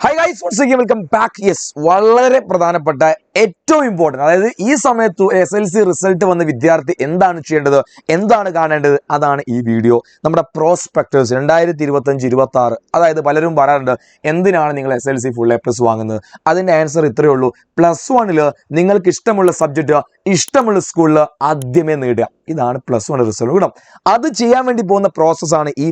High guys, welcome back. Yes, വളരെ പ്രധാനപ്പെട്ട ഏറ്റവും ഇമ്പോർട്ടൻറ്റ്, അതായത് ഈ സമയത്ത് SLC റിസൾട്ട് വന്ന വിദ്യാർത്ഥി എന്താണ് ചെയ്യേണ്ടത്, എന്താണ് കാണേണ്ടത്, അതാണ് ഈ വീഡിയോ. നമ്മുടെ പ്രോസ്പെക്ടേഴ്സ് 2025-26, അതായത് പലരും പറയാറുണ്ട് എന്തിനാണ് നിങ്ങൾ SLC ഫുൾ A+ വാങ്ങുന്നത്. അതിൻ്റെ ആൻസർ ഇത്രയേ ഉള്ളൂ. +1 നിങ്ങൾക്ക് ഇഷ്ടമുള്ള സബ്ജക്റ്റ് ഇഷ്ടമുള്ള സ്കൂളിൽ ആദ്യമേ നേടുക. ഇതാണ് +1 റിസൾട്ട് ഗുണം. അത് ചെയ്യാൻ വേണ്ടി പോകുന്ന പ്രോസസ്സാണ് ഈ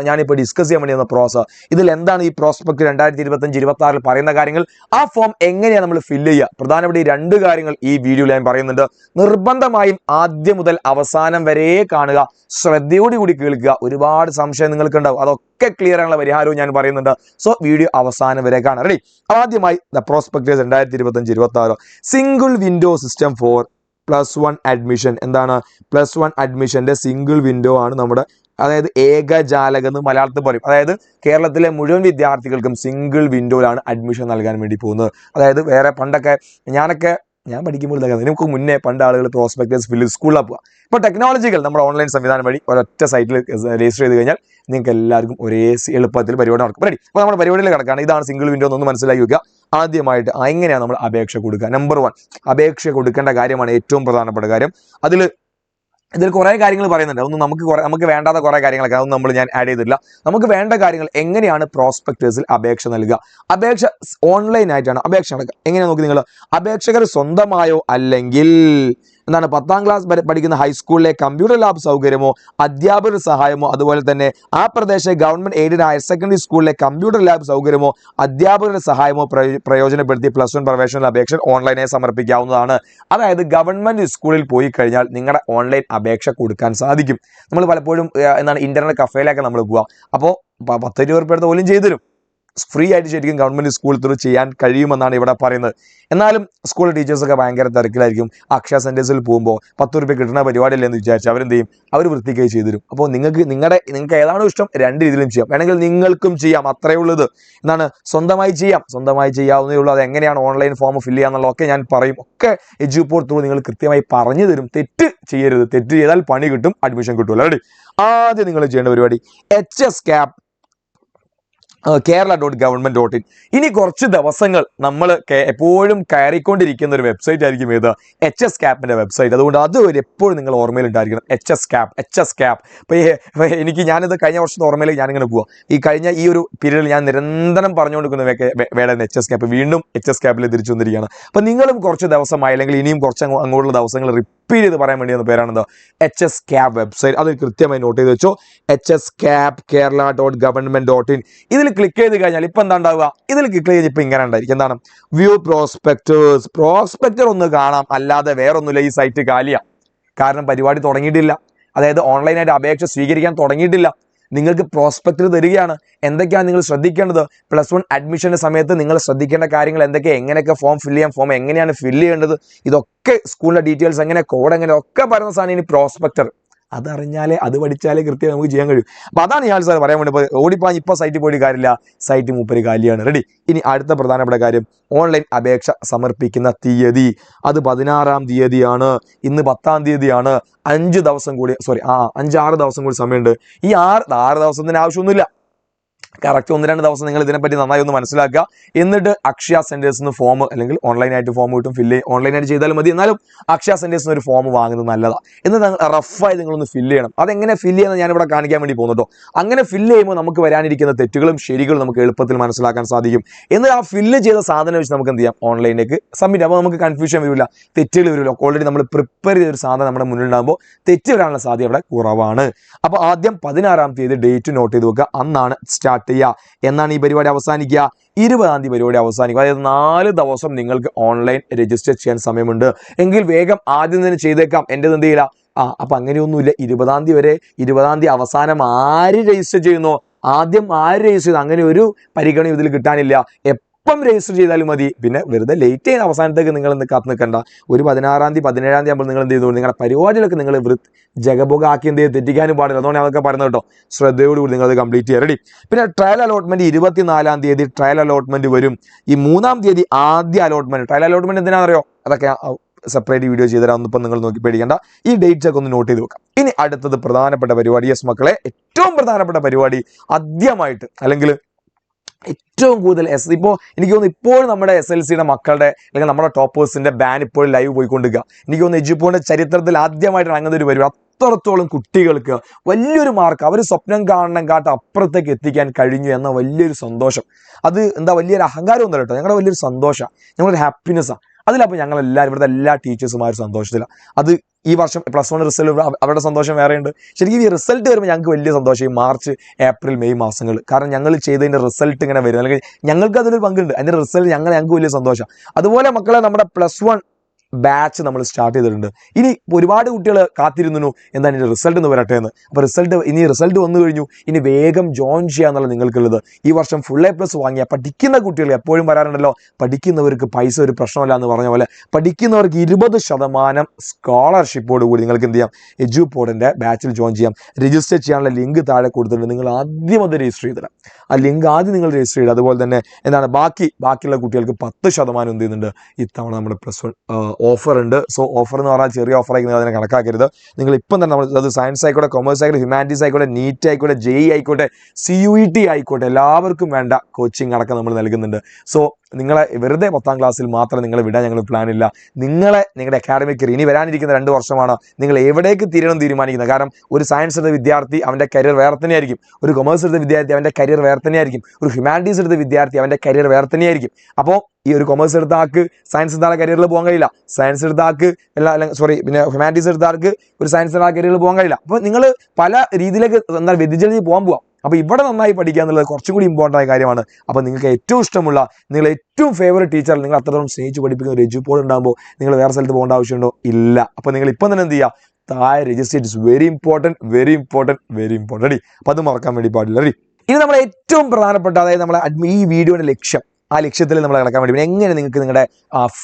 ഞാനിപ്പോൾ ഡിസ്കസ് ചെയ്യാൻ വേണ്ടി വന്ന പ്രോസസ്സ്. ഇതിൽ എന്താണ് ഈ പ്രോസ്പെക്ട് 2025-26 പറയുന്ന കാര്യങ്ങൾ, ആ ഫോം എങ്ങനെയാണ് നമ്മൾ ഫില്ല് ചെയ്യുക, പ്രധാനപ്പെട്ട ഈ 2 കാര്യങ്ങൾ ഈ വീഡിയോയിൽ ഞാൻ പറയുന്നുണ്ട്. നിർബന്ധമായും ആദ്യം മുതൽ അവസാനം വരെ കാണുക, ശ്രദ്ധയോടുകൂടി കേൾക്കുക. ഒരുപാട് സംശയം നിങ്ങൾക്ക് ഉണ്ടാവും, അതൊക്കെ ക്ലിയർ ആണുള്ള പരിഹാരവും ഞാൻ പറയുന്നുണ്ട്. സോ വീഡിയോ അവസാനം വരെ കാണാം. റെഡി? ആദ്യമായി the prospectus 2025-26 single window system for +1 admission. എന്താണ് +1 അഡ്മിഷന്റെ സിംഗിൾ വിൻഡോ ആണ് നമ്മുടെ, അതായത് ഏകജാലകം എന്ന് മലയാളത്തിൽ പറയും. അതായത് കേരളത്തിലെ മുഴുവൻ വിദ്യാർത്ഥികൾക്കും സിംഗിൾ വിൻഡോയിലാണ് അഡ്മിഷൻ നൽകാൻ വേണ്ടി പോകുന്നത്. അതായത് വേറെ പണ്ടൊക്കെ ഞാൻ പഠിക്കുമ്പോൾ നമുക്ക് മുന്നേ പണ്ട് ആളുകൾ പ്രോസ്പെക്ടേഴ്സ് ഫില്ല് സ്കൂളിലാണ് പോവുക. ഇപ്പോൾ ടെക്നോളജികൾ നമ്മുടെ ഓൺലൈൻ സംവിധാനം വഴി ഒരൊറ്റ സൈറ്റിൽ രജിസ്റ്റർ ചെയ്ത് കഴിഞ്ഞാൽ നിങ്ങൾക്ക് എല്ലാവർക്കും ഒരേ എളുപ്പത്തിൽ പരിപാടി നടക്കും. റെഡി? അപ്പോൾ നമ്മുടെ പരിപാടിയിൽ കിടക്കുകയാണ്. ഇതാണ് സിംഗിൾ വിൻഡോ എന്നൊന്ന് മനസ്സിലാക്കി വെക്കുക. ആദ്യമായിട്ട് എങ്ങനെയാണ് നമ്മൾ അപേക്ഷ കൊടുക്കുക? നമ്പർ 1, അപേക്ഷ കൊടുക്കേണ്ട കാര്യമാണ് ഏറ്റവും പ്രധാനപ്പെട്ട കാര്യം. ഇതിൽ കുറേ കാര്യങ്ങൾ പറയുന്നുണ്ട്. അതൊന്നും നമുക്ക് വേണ്ടാത്ത കുറേ കാര്യങ്ങളൊക്കെ, അതൊന്നും ഞാൻ ആഡ് ചെയ്തിട്ടില്ല. നമുക്ക് വേണ്ട കാര്യങ്ങൾ എങ്ങനെയാണ് പ്രോസ്പെക്ടേഴ്സിൽ അപേക്ഷ നൽകുക. അപേക്ഷ ഓൺലൈനായിട്ടാണ് അപേക്ഷ നൽകുക. എങ്ങനെയാണ് നോക്കി നിങ്ങൾ, അപേക്ഷകർ സ്വന്തമായോ അല്ലെങ്കിൽ 10ാം ക്ലാസ് പഠിക്കുന്ന ഹൈസ്കൂളിലെ കമ്പ്യൂട്ടർ ലാബ് സൗകര്യമോ അധ്യാപകരുടെ സഹായമോ, അതുപോലെ തന്നെ ആ പ്രദേശത്തെ ഗവൺമെന്റ് എയ്ഡഡ് ഹയർ സെക്കൻഡറി സ്കൂളിലെ കമ്പ്യൂട്ടർ ലാബ് സൗകര്യമോ അധ്യാപകരുടെ സഹായമോ പ്രയോജനപ്പെടുത്തി +1 പ്രവേശന അപേക്ഷ ഓൺലൈനായി സമർപ്പിക്കാവുന്നതാണ്. അതായത് ഗവൺമെന്റ് സ്കൂളിൽ പോയി കഴിഞ്ഞാൽ നിങ്ങളുടെ ഓൺലൈൻ അപേക്ഷ കൊടുക്കാൻ സാധിക്കും. നമ്മൾ പലപ്പോഴും ഇന്റർനെറ്റ് കഫേയിലൊക്കെ നമ്മൾ പോവുക. അപ്പോൾ 10-20 രൂപ പോലും ചെയ്തു തരും. ഫ്രീ ആയിട്ട് ശരിക്കും ഗവൺമെന്റ് സ്കൂൾ ത്രൂ ചെയ്യാൻ കഴിയുമെന്നാണ് ഇവിടെ പറയുന്നത്. എന്നാലും സ്കൂൾ ടീച്ചേഴ്സൊക്കെ ഭയങ്കര തിരക്കിലായിരിക്കും. അക്ഷയ സെന്റേഴ്സിൽ പോകുമ്പോൾ 10 രൂപ കിട്ടുന്ന പരിപാടിയല്ലെന്ന് വിചാരിച്ച് അവരെന്ത് ചെയ്യും, അവർ വൃത്തിക്കായി ചെയ്തു തരും. അപ്പോൾ നിങ്ങൾക്ക് ഏതാണോ ഇഷ്ടം 2 രീതിയിലും ചെയ്യാം. വേണമെങ്കിൽ നിങ്ങൾക്കും ചെയ്യാം, അത്രയേ ഉള്ളത്. സ്വന്തമായി ചെയ്യാവുന്നേ ഉള്ളൂ. അത് എങ്ങനെയാണ് ഓൺലൈൻ ഫോം ഫില്ല് ചെയ്യാന്നുള്ളതൊക്കെ ഞാൻ പറയും. ഒക്കെ എഡ്യൂപോർട്ട് ത്രൂ നിങ്ങൾ കൃത്യമായി പറഞ്ഞു തരും. തെറ്റ് ചെയ്യരുത്. തെറ്റ് ചെയ്താൽ പണി കിട്ടും, അഡ്മിഷൻ കിട്ടുമല്ലോ. റെഡി? ആദ്യം നിങ്ങൾ ചെയ്യേണ്ട പരിപാടി HSCAP Kerala.government.in. ഇനി കുറച്ച് ദിവസങ്ങൾ നമ്മൾ എപ്പോഴും കയറിക്കൊണ്ടിരിക്കുന്ന ഒരു വെബ്സൈറ്റ് ആയിരിക്കും ഏത്, HSCAPന്റെ വെബ്സൈറ്റ്. അതുകൊണ്ട് അത് എപ്പോഴും നിങ്ങൾ ഓർമ്മയിൽ ഉണ്ടായിരിക്കണം. HSCAP. ഇപ്പോൾ ഞാനിത് കഴിഞ്ഞ വർഷത്തെ ഓർമ്മയിലേക്ക് ഞാനിങ്ങനെ പോവാം. ഈ ഒരു പീരീഡിൽ ഞാൻ നിരന്തരം പറഞ്ഞുകൊണ്ടിരിക്കുന്ന വേടൻ HSCAP വീണ്ടും HSCAPിൽ തിരിച്ചു വന്നിരിക്കുകയാണ്. അപ്പോൾ നിങ്ങളും കുറച്ച് ദിവസമായി, അല്ലെങ്കിൽ ഇനിയും കുറച്ച് അങ്ങോട്ടുള്ള ദിവസങ്ങൾ റിപ്പീറ്റ് ചെയ്ത് പറയാൻ വേണ്ടി വന്ന പേരാണെന്തോ HSCAP വെബ്സൈറ്റ്. അത് കൃത്യമായി നോട്ട് ചെയ്ത് വെച്ചോ. HSCAP Kerala.government.in. ഇതിൽ ക്ലിക്ക് ചെയ്ത് കഴിഞ്ഞാൽ ഇപ്പം എന്താ ഉണ്ടാവുക, ഇതിൽ ക്ലിക്ക് ചെയ്ത് ഇപ്പം ഇങ്ങനെ ഉണ്ടായിരിക്കും. എന്താണ്? വ്യൂ പ്രോസ്പെക്ടർ ഒന്ന് കാണാം, അല്ലാതെ വേറൊന്നുമില്ല. ഈ സൈറ്റ് കാലിയാണ്. കാരണം പരിപാടി തുടങ്ങിയിട്ടില്ല. അതായത് ഓൺലൈനായിട്ട് അപേക്ഷ സ്വീകരിക്കാൻ തുടങ്ങിയിട്ടില്ല. നിങ്ങൾക്ക് പ്രോസ്പെക്ടർ തരികയാണ്. എന്തൊക്കെയാണ് നിങ്ങൾ ശ്രദ്ധിക്കേണ്ടത്? +1 അഡ്മിഷന്റെ സമയത്ത് നിങ്ങൾ ശ്രദ്ധിക്കേണ്ട കാര്യങ്ങൾ എന്തൊക്കെയാണ്, എങ്ങനെയൊക്കെ ഫോം ഫില്ല് ചെയ്യാം, ഫോം എങ്ങനെയാണ് ഫില്ല് ചെയ്യേണ്ടത്, ഇതൊക്കെ സ്കൂളിന്റെ ഡീറ്റെയിൽസ് എങ്ങനെ, കോഡ് എങ്ങനെ, ഒക്കെ പറയുന്ന സാധനം ഇനി പ്രോസ്പെക്ടർ. അതറിഞ്ഞാലേ, അത് പഠിച്ചാലേ കൃത്യം നമുക്ക് ചെയ്യാൻ കഴിയും. അപ്പോൾ അതാണ് ഞാൻ സാർ പറയാൻ വേണ്ടി ഓടിപ്പാൻ ഇപ്പോൾ സൈറ്റിൽ പോയിട്ട് കാര്യമില്ല. സൈറ്റ് മൂപ്പര് കാലിയാണ്. റെഡി? ഇനി അടുത്ത പ്രധാനപ്പെട്ട കാര്യം, ഓൺലൈൻ അപേക്ഷ സമർപ്പിക്കുന്ന തീയതി. അത് 16-ാം തീയതിയാണ്. ഇന്ന് 10-ാം തീയതിയാണ്. 5 ദിവസം കൂടി, 5-6 ദിവസം കൂടി സമയമുണ്ട്. ഈ 6 ദിവസത്തിന് ആവശ്യമൊന്നുമില്ല. കറക്റ്റ് 1-2 ദിവസം നിങ്ങൾ ഇതിനെപ്പറ്റി നന്നായി ഒന്ന് മനസ്സിലാക്കുക. എന്നിട്ട് അക്ഷയ സെന്റേഴ്സിൽ നിന്ന് ഫോം, അല്ലെങ്കിൽ ഓൺലൈനായിട്ട് ഫോം കിട്ടും, ഓൺലൈനായിട്ട് ചെയ്താലും മതി. എന്നാലും അക്ഷയ സെന്റേഴ്സിൽ നിന്ന് ഒരു ഫോം വാങ്ങുന്നത് നല്ലതാണ്. എന്നിട്ട് റഫായി നിങ്ങളൊന്ന് ഫില്ല് ചെയ്യണം. അതെങ്ങനെ ഫില്ല് ചെയ്യുന്നത് ഞാനിവിടെ കാണിക്കാൻ വേണ്ടി പോകുന്നുണ്ടോ. അങ്ങനെ ഫില്ല് ചെയ്യുമ്പോൾ നമുക്ക് വരാനിരിക്കുന്ന തെറ്റുകളും ശരികളും നമുക്ക് എളുപ്പത്തിൽ മനസ്സിലാക്കാൻ സാധിക്കും. എന്നിട്ട് ആ ഫില്ല് ചെയ്ത സാധനം വെച്ച് നമുക്ക് എന്ത് ചെയ്യാം, ഓൺലൈനിലേക്ക് സബ്മിറ്റ്. അപ്പോൾ നമുക്ക് കൺഫ്യൂഷൻ വരില്ല, തെറ്റുകൾ വരില്ല. ഓൾറെഡി നമ്മൾ പ്രിപ്പയർ ചെയ്തൊരു സാധനം നമ്മുടെ മുന്നിൽ ഉണ്ടാകുമ്പോൾ തെറ്റ് വരാനുള്ള സാധ്യത അവിടെ കുറവാണ്. അപ്പോൾ ആദ്യം 16-ാം തീയതി ഡേറ്റ് നോട്ട് ചെയ്ത് വെക്കുക. അന്നാണ് സ്റ്റാർട്ട് ചെയ്യുക. എന്നാണ് ഈ പരിപാടി അവസാനിക്കുക? 20-ാം തീയതി പരിപാടി അവസാനിക്കും. അതായത് 4 ദിവസം നിങ്ങൾക്ക് ഓൺലൈൻ രജിസ്റ്റർ ചെയ്യാൻ സമയമുണ്ട്. എങ്കിൽ വേഗം ആദ്യം തന്നെ ചെയ്തേക്കാം. എൻ്റെ എന്ത് ചെയ്യില്ല. അപ്പം അങ്ങനെയൊന്നുമില്ല. 20-ാം തീയതി വരെ, 20-ാം തീയതി അവസാനം ആര് രജിസ്റ്റർ ചെയ്യുന്നു, ആദ്യം ആര് രജിസ്റ്റർ ചെയ്യുന്നു, അങ്ങനെ ഒരു പരിഗണന ഇതിൽ കിട്ടാനില്ല. എപ്പം രജിസ്റ്റർ ചെയ്താലും മതി. പിന്നെ വെറുതെ ലേറ്റ് ചെയ്യുന്ന അവസാനത്തേക്ക് നിങ്ങൾ കാത്ത് നിൽക്കണ്ട. ഒരു 16-ാം തീയതി 17-ാം തീയതി ആകുമ്പോൾ നിങ്ങൾ എന്ത് ചെയ്തു, നിങ്ങളുടെ പരിപാടികളൊക്കെ നിങ്ങൾ ജഗബോഗ ആക്കി എന്ത് ചെയ്ത് തെറ്റിക്കാനും പാടില്ല. അതുകൊണ്ട് അതൊക്കെ പറയുന്നത് കേട്ടോ. ശ്രദ്ധയോടുകൂടി നിങ്ങൾ അത് കംപ്ലീറ്റ് ചെയ്യുക. റെഡി? പിന്നെ ട്രയൽ അലോട്ട്മെന്റ് 24-ാം തീയതി ട്രയൽ അലോട്ട്മെന്റ് വരും. ഈ 3-ാം തീയതി ആദ്യ അലോട്ട്മെന്റ്. Trial allotment എന്തിനാണെന്നറിയോ? അതൊക്കെ സെപ്പറേറ്റ് വീഡിയോ ചെയ്തുതരാം. ഇപ്പം നിങ്ങൾ നോക്കി പേടിക്കേണ്ട. ഈ ഡേറ്റ്സ് ഒക്കെ ഒന്ന് നോട്ട് ചെയ്ത് വെക്കാം. ഇനി അടുത്തത് പ്രധാനപ്പെട്ട പരിപാടി. യെസ് മക്കളെ, ഏറ്റവും പ്രധാനപ്പെട്ട പരിപാടി ആദ്യമായിട്ട്, അല്ലെങ്കിൽ ഏറ്റവും കൂടുതൽ ഇപ്പോൾ എനിക്ക് തോന്നുന്നു ഇപ്പോഴും നമ്മുടെ SLCയുടെ മക്കളുടെ അല്ലെങ്കിൽ നമ്മുടെ ടോപ്പേഴ്സിൻ്റെ ബാൻ ഇപ്പോഴും ലൈവ് പോയിക്കൊണ്ടിരിക്കുക. എനിക്ക് തോന്നുന്നു എജുപോണിൻ്റെ ചരിത്രത്തിൽ ആദ്യമായിട്ടാണ് അങ്ങനെ ഒരു വരും. അത്രത്തോളം കുട്ടികൾക്ക് വലിയൊരു മാർക്ക് അവർ സ്വപ്നം കാണണം കാട്ട് അപ്പുറത്തേക്ക് എത്തിക്കാൻ കഴിഞ്ഞു എന്ന വലിയൊരു സന്തോഷം. അത് എന്താ വലിയൊരു അഹങ്കാരം ഒന്നും കേട്ടോ, ഞങ്ങളുടെ വലിയൊരു സന്തോഷമാണ്, ഞങ്ങളൊരു ഹാപ്പിനെസ്സാണ്. അതിലപ്പോൾ ഞങ്ങളെല്ലാവരും ഇവിടുത്തെ എല്ലാ ടീച്ചേഴ്സുമാരും സന്തോഷത്തിലാണ്. അത് ഈ വർഷം +1 റിസൾട്ട് അവരുടെ സന്തോഷം വേറെയുണ്ട്. ശരിക്കും ഈ റിസൾട്ട് വരുമ്പോൾ ഞങ്ങൾക്ക് വലിയ സന്തോഷം ഈ മാർച്ച്, ഏപ്രിൽ, മെയ് മാസങ്ങൾ. കാരണം ഞങ്ങൾ ചെയ്തതിൻ്റെ റിസൾട്ട് ഇങ്ങനെ വരും, അല്ലെങ്കിൽ ഞങ്ങൾക്ക് അതിലൊരു പങ്കുണ്ട്. അതിൻ്റെ റിസൾട്ട് ഞങ്ങൾക്ക് വലിയ സന്തോഷം. അതുപോലെ മക്കളെ നമ്മുടെ +1 ബാച്ച് നമ്മൾ സ്റ്റാർട്ട് ചെയ്തിട്ടുണ്ട്. ഇനി ഒരുപാട് കുട്ടികൾ കാത്തിരുന്നു എന്താണ് ഇതിൻ്റെ റിസൾട്ട് എന്ന് വരട്ടെ എന്ന്. അപ്പോൾ റിസൾട്ട് വന്നു കഴിഞ്ഞു, ഇനി വേഗം ജോയിൻ ചെയ്യാന്നുള്ള നിങ്ങൾക്കുള്ളത്. ഈ വർഷം ഫുൾ A+ വാങ്ങിയ പഠിക്കുന്ന കുട്ടികൾ എപ്പോഴും വരാറുണ്ടല്ലോ, പഠിക്കുന്നവർക്ക് പൈസ ഒരു പ്രശ്നമല്ല എന്ന് പറഞ്ഞ പോലെ പഠിക്കുന്നവർക്ക് 20% സ്കോളർഷിപ്പോട് കൂടി നിങ്ങൾക്ക് എന്ത് ചെയ്യാം, എജുപോഡിൻ്റെ ബാച്ചിൽ ജോയിൻ ചെയ്യാം. രജിസ്റ്റർ ചെയ്യാനുള്ള ലിങ്ക് താഴെ കൊടുത്തിട്ടുണ്ട്. നിങ്ങൾ ആദ്യം അത് രജിസ്റ്റർ ചെയ്തിടാം. ആ ലിങ്ക് ആദ്യം നിങ്ങൾ രജിസ്റ്റർ ചെയ്യുക. അതുപോലെ തന്നെ എന്താണ് ബാക്കിയുള്ള കുട്ടികൾക്ക് 10% എന്ത് ചെയ്യുന്നുണ്ട് ഇത്തവണ നമ്മുടെ +1 ഓഫർ ഉണ്ട്. സോ ഓഫർ എന്ന് പറഞ്ഞാൽ ചെറിയ ഓഫറായി നിങ്ങൾ അതിനെ കണക്കാക്കരുത്. നിങ്ങൾ ഇപ്പം തന്നെ നമ്മൾ അത് സയൻസ് ആയിക്കോട്ടെ, കൊമേഴ്സ് ആയിക്കോട്ടെ, ഹ്യൂമാനിറ്റീസ് ആയിക്കോട്ടെ, നീറ്റ് ആയിക്കോട്ടെ, JEE ആയിക്കോട്ടെ, CUET ആയിക്കോട്ടെ, എല്ലാവർക്കും വേണ്ട കോച്ചിങ് അടക്കം നമ്മൾ നൽകുന്നുണ്ട്. സോ നിങ്ങളെ വെറുതെ 10ാം ക്ലാസ്സിൽ മാത്രം നിങ്ങളെ വിടാൻ ഞങ്ങൾ പ്ലാനില്ല. നിങ്ങളുടെ അക്കാഡമിക് ഇനി വരാനിരിക്കുന്ന 2 വർഷമാണ് നിങ്ങൾ എവിടേക്ക് തിരിയണം തീരുമാനിക്കുന്നത്. കാരണം ഒരു സയൻസ് എടുത്ത വിദ്യാർത്ഥി അവൻ്റെ കരിയർ വേറെ തന്നെയായിരിക്കും, ഒരു കൊമേഴ്സ് എടുത്ത വിദ്യാർത്ഥി അവൻ്റെ കരിയർ വേറെ തന്നെയായിരിക്കും, ഒരു ഹ്യൂമാനിറ്റീസ് എടുത്ത വിദ്യാർത്ഥി അവൻ്റെ കരിയർ വേറെ തന്നെയായിരിക്കും. അപ്പോൾ ഈ ഒരു കൊമേഴ്സ് എടുത്ത ആൾക്ക് സയൻസ് എടുത്ത ആളെ കരിയറിൽ പോകാൻ കഴിയില്ല, സയൻസ് എടുത്ത ആൾക്ക് പിന്നെ ഹ്യൂമാനിറ്റീസ് എടുത്ത ആൾക്ക് ഒരു സയൻസ് എടുത്ത കരിയറിൽ പോകാൻ കഴിയില്ല. അപ്പോൾ നിങ്ങൾ പല രീതിയിലേക്ക് വ്യതിചലിച്ച് പോകാം. അപ്പോൾ ഇവിടെ നന്നായി പഠിക്കുക എന്നുള്ളത് കുറച്ചും കൂടി ഇമ്പോർട്ടൻ്റ് ആയ കാര്യമാണ്. അപ്പോൾ നിങ്ങൾക്ക് ഏറ്റവും ഇഷ്ടമുള്ള, നിങ്ങൾ ഏറ്റവും ഫേവറേറ്റ് ടീച്ചർ, നിങ്ങൾ അത്രത്തോളം സ്നേഹിച്ച് പഠിപ്പിക്കുന്ന ഒരു എജുപോഡ് ഉണ്ടാകുമ്പോൾ നിങ്ങൾ വേറെ സ്ഥലത്ത് പോകേണ്ട ആവശ്യമുണ്ടോ? ഇല്ല. അപ്പോൾ നിങ്ങൾ ഇപ്പം തന്നെ എന്ത് ചെയ്യുക, താഴെ register. It's very important ready. അപ്പോൾ അത് മറക്കാൻ വേണ്ടി പാടില്ല. റെഡി. ഇനി നമ്മളെ ഏറ്റവും പ്രധാനപ്പെട്ട, അതായത് നമ്മളെ ഈ വീഡിയോയുടെ ലക്ഷ്യം, ആ ലക്ഷ്യത്തിൽ നമ്മൾ കിടക്കാൻ വേണ്ടി എങ്ങനെ നിങ്ങൾക്ക് നിങ്ങളുടെ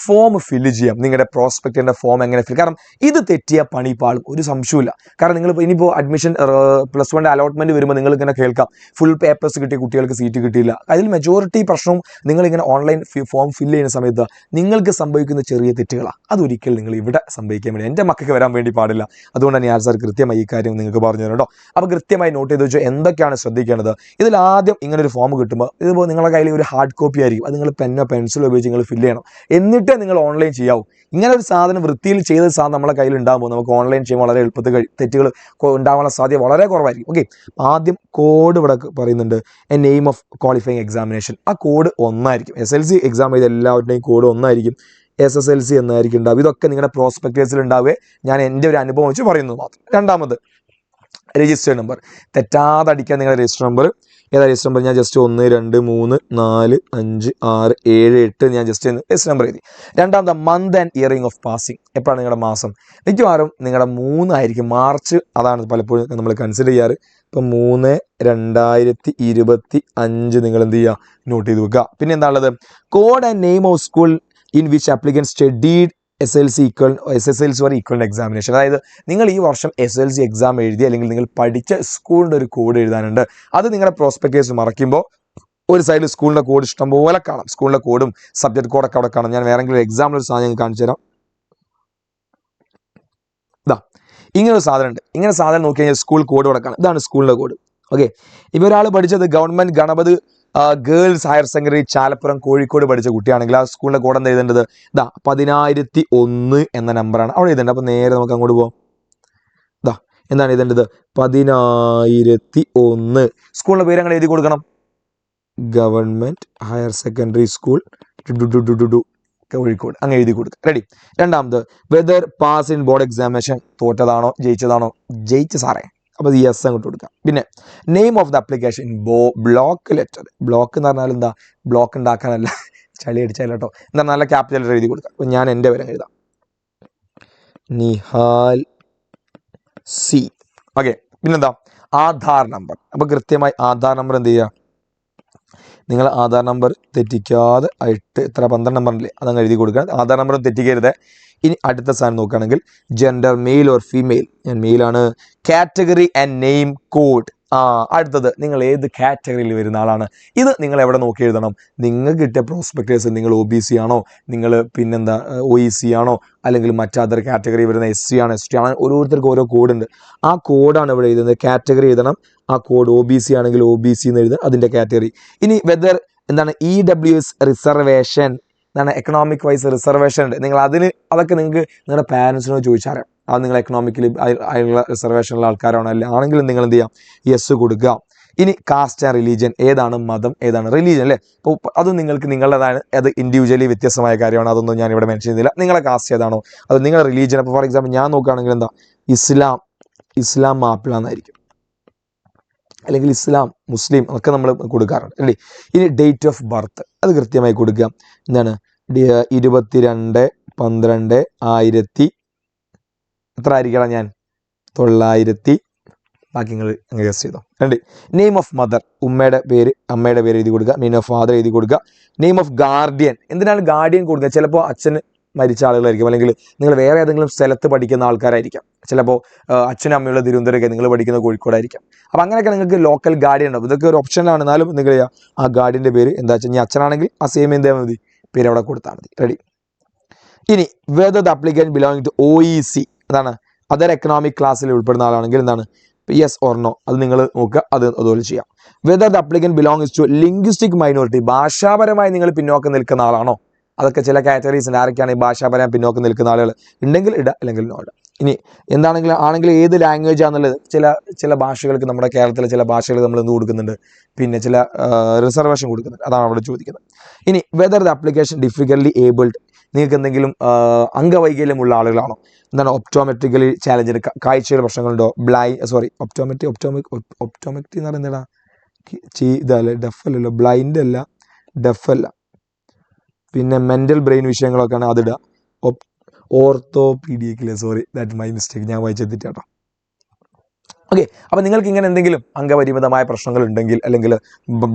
ഫോം ഫില്ല് ചെയ്യാം, നിങ്ങളുടെ പ്രോസ്പെക്റ്റിൻ്റെ ഫോം എങ്ങനെ ഫില്ല്. കാരണം ഇത് തെറ്റിയ പണി പാളും, ഒരു സംശയമില്ല. കാരണം നിങ്ങൾ ഇനിയിപ്പോൾ അഡ്മിഷൻ +1 അലോട്ട്മെൻറ്റ് വരുമ്പോൾ നിങ്ങൾ ഇങ്ങനെ കേൾക്കാം ഫുൾ A+ കിട്ടിയ കുട്ടികൾക്ക് സീറ്റ് കിട്ടിയില്ല. അതിൽ മെജോറിറ്റി പ്രശ്നവും നിങ്ങളിങ്ങനെ ഓൺലൈൻ ഫോം ഫില്ല് ചെയ്യുന്ന സമയത്ത് നിങ്ങൾക്ക് സംഭവിക്കുന്ന ചെറിയ തെറ്റുകളാണ്. അതൊരിക്കലും നിങ്ങൾ ഇവിടെ സംഭവിക്കാൻ വേണ്ടി, എൻ്റെ മക്കൾക്ക് വരാൻ വേണ്ടി പാടില്ല. അതുകൊണ്ടാണ് ഞാൻ സാർ കൃത്യമായി ഈ കാര്യം നിങ്ങൾക്ക് പറഞ്ഞു തരുന്നുണ്ടോ. അപ്പോൾ കൃത്യമായി നോട്ട് ചെയ്ത് വെച്ചാൽ എന്തൊക്കെയാണ് ശ്രദ്ധിക്കേണ്ടത്. ഇതിൽ ആദ്യം ഇങ്ങനെ ഒരു ഫോം കിട്ടുമ്പോൾ ഇതിപ്പോൾ നിങ്ങളുടെ കയ്യിൽ ഒരു ഹാർഡ് കോപ്പി ആയിരിക്കും, അത് നിങ്ങൾ പെന്നോ പെൻസിലോ ഉപയോഗിച്ച് നിങ്ങൾ ഫില്ല് ചെയ്യണം. എന്നിട്ട് നിങ്ങൾ ഓൺലൈൻ ചെയ്യാവൂ. ഇങ്ങനെ ഒരു സാധനം വൃത്തിയിൽ ചെയ്ത സാധനം നമ്മളെ കയ്യിൽ ഉണ്ടാകുമ്പോൾ നമുക്ക് ഓൺലൈൻ ചെയ്യുമ്പോൾ വളരെ എളുപ്പത്തിൽ തെറ്റുകൾ ഉണ്ടാകാനുള്ള സാധ്യത വളരെ കുറവായിരിക്കും. ഓക്കെ, ആദ്യം കോഡ് ഇവിടെ പറയുന്നുണ്ട്, A name of qualifying examination. ആ കോഡ് 1 ആയിരിക്കും. SLC എക്സാം ചെയ്ത എല്ലാവരുടെയും കോഡ് 1 ആയിരിക്കും. SSLC എന്നായിരിക്കും ഉണ്ടാവും. ഇതൊക്കെ നിങ്ങളുടെ പ്രോസ്പെക്ടേഴ്സിൽ ഉണ്ടാവുക. ഞാൻ എൻ്റെ ഒരു അനുഭവം വെച്ച് പറയുന്നത് മാത്രം. രണ്ടാമത് രജിസ്റ്റേർഡ് നമ്പർ തെറ്റാതെ അടിക്കാൻ. നിങ്ങളുടെ രജിസ്റ്റർ നമ്പർ ഏതാ? രജിസ്റ്റർ നമ്പർ ഞാൻ ജസ്റ്റ് 1 2 3 4 5 6 7 8 ഞാൻ ജസ്റ്റ് രജിസ്റ്റർ നമ്പർ എഴുതി. രണ്ടാമത്തെ month and earring of passing. എപ്പോഴാണ് നിങ്ങളുടെ മാസം? മിക്കവാറും നിങ്ങളുടെ 3 ആയിരിക്കും, മാർച്ച്. അതാണ് പലപ്പോഴും നമ്മൾ കൺസിഡർ ചെയ്യാറ്. ഇപ്പം 3/2025 നിങ്ങൾ എന്ത് ചെയ്യുക, നോട്ട് ചെയ്ത് വെക്കുക. പിന്നെ എന്താ ഉള്ളത്? Code and name of school in which applicant studied SSLC or equivalent examination. അതായത് നിങ്ങൾ ഈ വർഷം SSLC എക്സാം എഴുതി അല്ലെങ്കിൽ നിങ്ങൾ പഠിച്ച സ്കൂളിൻ്റെ ഒരു കോഡ് എഴുതാനുണ്ട്. അത് നിങ്ങളുടെ പ്രോസ്പെക്ടേഴ്സ് മറയ്ക്കുമ്പോൾ ഒരു സൈഡിൽ സ്കൂളിൻ്റെ കോഡ് ഇഷ്ടംപോലെ കാണാം. സ്കൂളിൻ്റെ കോഡും സബ്ജക്ട് കോഡൊക്കെ അവിടെ കാണാം. ഞാൻ വേറെങ്കിലും എക്സാമിൽ ഒരു സാധനം കാണിച്ചു തരാം. ഇതാ ഇങ്ങനെ ഒരു സാധനം ഉണ്ട്. ഇങ്ങനെ സാധനം നോക്കി കഴിഞ്ഞാൽ സ്കൂൾ കോഡ് ഇവിടെ കാണാം. ഇതാണ് സ്കൂളിൻ്റെ കോഡ്. ഓക്കെ, ഇപ്പോൾ ഒരാൾ പഠിച്ചത് government Ganapat girls higher secondary Chalappuram Kozhikode പഠിച്ച കുട്ടിയാണെങ്കിൽ ആ സ്കൂളിൻ്റെ കോഡ് എന്താ എഴുതേണ്ടത്? ഇതാ 10001 എന്ന നമ്പറാണ് അവിടെ എഴുതേണ്ടത്. അപ്പോൾ നേരെ നമുക്ക് അങ്ങോട്ട് പോകാം. ഇതാ എന്താണ് എഴുതേണ്ടത്? 10001. സ്കൂളിൻ്റെ പേര് അങ്ങനെ എഴുതി കൊടുക്കണം. Government higher secondary school Kozhikode അങ്ങ് എഴുതി കൊടുക്കുക. റെഡി. രണ്ടാമത് whether pass in board examination. തോറ്റതാണോ ജയിച്ചതാണോ? ജയിച്ച സാറേ. അപ്പോൾ യെസ് അങ്ങോട്ട് കൊടുക്കാം. പിന്നെ name of the application block letter. Block എന്ന് പറഞ്ഞാൽ എന്താ? ബ്ലോക്ക് ഉണ്ടാക്കാനല്ല, ചളി അടിച്ചാൽ കേട്ടോ. എന്താ നല്ല ക്യാപിറ്റൽ ലെറ്റർ എഴുതി കൊടുക്കാം. അപ്പോൾ ഞാൻ എൻ്റെ പേര് എഴുതാം, നിഹാൽ സി. ഓക്കെ, പിന്നെന്താ? ആധാർ നമ്പർ. അപ്പോൾ കൃത്യമായി ആധാർ നമ്പർ എന്ത് ചെയ്യുക? നിങ്ങൾ ആധാർ നമ്പർ തെറ്റിക്കാതെ 12 നമ്പറില്ലേ അതങ്ങ് എഴുതി കൊടുക്കുക. ആധാർ നമ്പർ തെറ്റിക്കരുത്. ഇനി അടുത്ത സാധനം നോക്കുകയാണെങ്കിൽ ജെൻഡർ മെയിൽ ഓർ ഫീമെയിൽ. ഞാൻ മെയിലാണ്. Category and name code. അടുത്തത് നിങ്ങൾ ഏത് കാറ്റഗറിയിൽ വരുന്ന ആളാണ്. ഇത് നിങ്ങൾ എവിടെ നോക്കി എഴുതണം? നിങ്ങൾക്ക് കിട്ടിയ പ്രോസ്പെക്ടേഴ്സ് നിങ്ങൾ OBC ആണോ, നിങ്ങൾ പിന്നെന്താ OEC ആണോ, അല്ലെങ്കിൽ മറ്റതർ കാറ്റഗറി വരുന്ന SC ആണോ ST ആണോ, ഓരോരുത്തർക്കും ഓരോ കോഡുണ്ട്. ആ കോഡാണ് ഇവിടെ എഴുതുന്നത്. കാറ്റഗറി എഴുതണം. ആ കോഡ് OBC ആണെങ്കിൽ OBC എന്ന് എഴുതുക, അതിൻ്റെ കാറ്റഗറി. ഇനി വെദർ എന്താണ് EWS റിസർവേഷൻ, എന്താണ് എക്കണോമിക് വൈസ് റിസർവേഷൻ ഉണ്ട്. നിങ്ങൾ അതൊക്കെ നിങ്ങൾക്ക് നിങ്ങളുടെ പാരൻസിനോട് ചോദിച്ചറിയാം. അത് നിങ്ങൾ എക്കണോമിക്കലി അതിനുള്ള റിസർവേഷനുള്ള ആൾക്കാരാണോ അല്ല ആണെങ്കിലും നിങ്ങൾ എന്ത് ചെയ്യാം, യെസ് കൊടുക്കുക. ഇനി കാസ്റ്റ് ആൻഡ് റിലീജിയൻ, ഏതാണ് മതം ഏതാണ് റിലീജിയൻ അല്ലേ. അപ്പോൾ അത് നിങ്ങൾക്ക് നിങ്ങളുടേതാണ്, അത് ഇൻഡിവിജ്വലി വ്യത്യസ്തമായ കാര്യമാണ്. അതൊന്നും ഞാൻ ഇവിടെ മെൻഷൻ ചെയ്യുന്നില്ല. നിങ്ങളെ കാസ്റ്റ് ഏതാണോ അത് നിങ്ങളുടെ റിലീജിയൻ. അപ്പോൾ ഫോർ എക്സാമ്പിൾ ഞാൻ നോക്കുകയാണെങ്കിൽ എന്താ, ഇസ്ലാം മാപ്പിള എന്നായിരിക്കും, അല്ലെങ്കിൽ ഇസ്ലാം മുസ്ലിം ഒക്കെ നമ്മൾ കൊടുക്കാറുണ്ട് അല്ലേ. ഇനി ഡേറ്റ് ഓഫ് ബർത്ത് അത് കൃത്യമായി കൊടുക്കുക. എന്താണ് 22/12/1000 എത്ര ആയിരിക്കണം, ഞാൻ 900, ബാക്കി നിങ്ങൾ ഗസ് ചെയ്തോ. രണ്ട് നെയിം ഓഫ് മദർ, ഉമ്മയുടെ പേര് അമ്മയുടെ പേര് എഴുതി കൊടുക്കുക. നെയിം ഓഫ് ഫാദർ എഴുതി കൊടുക്കുക. നെയിം ഓഫ് ഗാർഡിയൻ, എന്തിനാണ് ഗാർഡിയൻ കൊടുക്കുക? ചിലപ്പോൾ അച്ഛന് മരിച്ച ആളുകളായിരിക്കും, അല്ലെങ്കിൽ നിങ്ങൾ വേറെ ഏതെങ്കിലും സ്ഥലത്ത് പഠിക്കുന്ന ആൾക്കാരായിരിക്കാം. ചിലപ്പോൾ അച്ഛനും അമ്മയുള്ള തിരുവനന്തപുരമൊക്കെ, നിങ്ങൾ പഠിക്കുന്ന കോഴിക്കോടായിരിക്കും. അപ്പോൾ അങ്ങനെയൊക്കെ നിങ്ങൾക്ക് ലോക്കൽ ഗാർഡിയൻ ഉണ്ടാവും. ഇതൊക്കെ ഒരു ഓപ്ഷനാണ്. എന്നാലും നിങ്ങൾ ആ ഗാർഡിയൻ്റെ പേര് എന്താ വെച്ചാൽ, ഇനി അച്ഛനാണെങ്കിൽ ആ സെയിം എന്താ മതി, പേര് അവിടെ കൊടുത്താൽ മതി. റെഡി. ഇനി whether the applicant belonging to OEC, അതാണ് അതർ എക്കണോമിക് ക്ലാസ്സിൽ ഉൾപ്പെടുന്ന ആളാണെങ്കിൽ എന്താണ് യെസ് ഓർ നോ, അത് നിങ്ങൾ നോക്കുക. അതുപോലെ ചെയ്യാം. Whether the applicant belongs to linguistic minority, ഭാഷാപരമായി നിങ്ങൾ പിന്നോക്കം നിൽക്കുന്ന ആളാണോ. അതൊക്കെ ചില കാറ്റഗറീസ് ഉണ്ട്. ആരൊക്കെയാണ് ഈ ഭാഷാപരമായി പിന്നോക്കം നിൽക്കുന്ന ആളുകൾ ഉണ്ടെങ്കിൽ ഇടുക, അല്ലെങ്കിൽ നോ ഇടുക. ഇനി ആണെങ്കിൽ ഏത് ലാംഗ്വേജ് ആണെന്നുള്ളത്, ചില ഭാഷകൾക്ക് നമ്മുടെ കേരളത്തിലെ ചില ഭാഷകൾ നമ്മൾ എന്ത് കൊടുക്കുന്നുണ്ട്, പിന്നെ ചില റിസർവേഷൻ കൊടുക്കുന്നുണ്ട്. അതാണ് അവിടെ ചോദിക്കുന്നത്. ഇനി വെദർ ദ അപ്ലിക്കേഷൻ ഡിഫിക്കൽട്ലി ഏബിൾഡ്, നിങ്ങൾക്ക് എന്തെങ്കിലും അംഗവൈകല്യമുള്ള ആളുകളാണോ. എന്താണ് ഒപ്റ്റോമെട്രിക്കലി ചാലഞ്ച്, കാഴ്ചയുടെ പ്രശ്നങ്ങളുണ്ടോ. ഒപ്റ്റോമെട്രി എന്ന് പറയുന്നതാ ഇതല്ലേ, ഡെഫ് അല്ലല്ലോ, ബ്ലൈൻഡ് അല്ല, ഡെഫ് അല്ല. പിന്നെ മെൻ്റൽ ബ്രെയിൻ വിഷയങ്ങളൊക്കെയാണ് അതിടുക. ഓർത്തോപീഡിയക്കില്ലേ, ദാറ്റ് മൈ മിസ്റ്റേക്ക്, ഞാൻ വായിച്ചെത്തിട്ട് കേട്ടോ. ഓക്കെ. അപ്പോൾ നിങ്ങൾക്ക് ഇങ്ങനെ എന്തെങ്കിലും അംഗപരിമിതമായ പ്രശ്നങ്ങൾ ഉണ്ടെങ്കിൽ, അല്ലെങ്കിൽ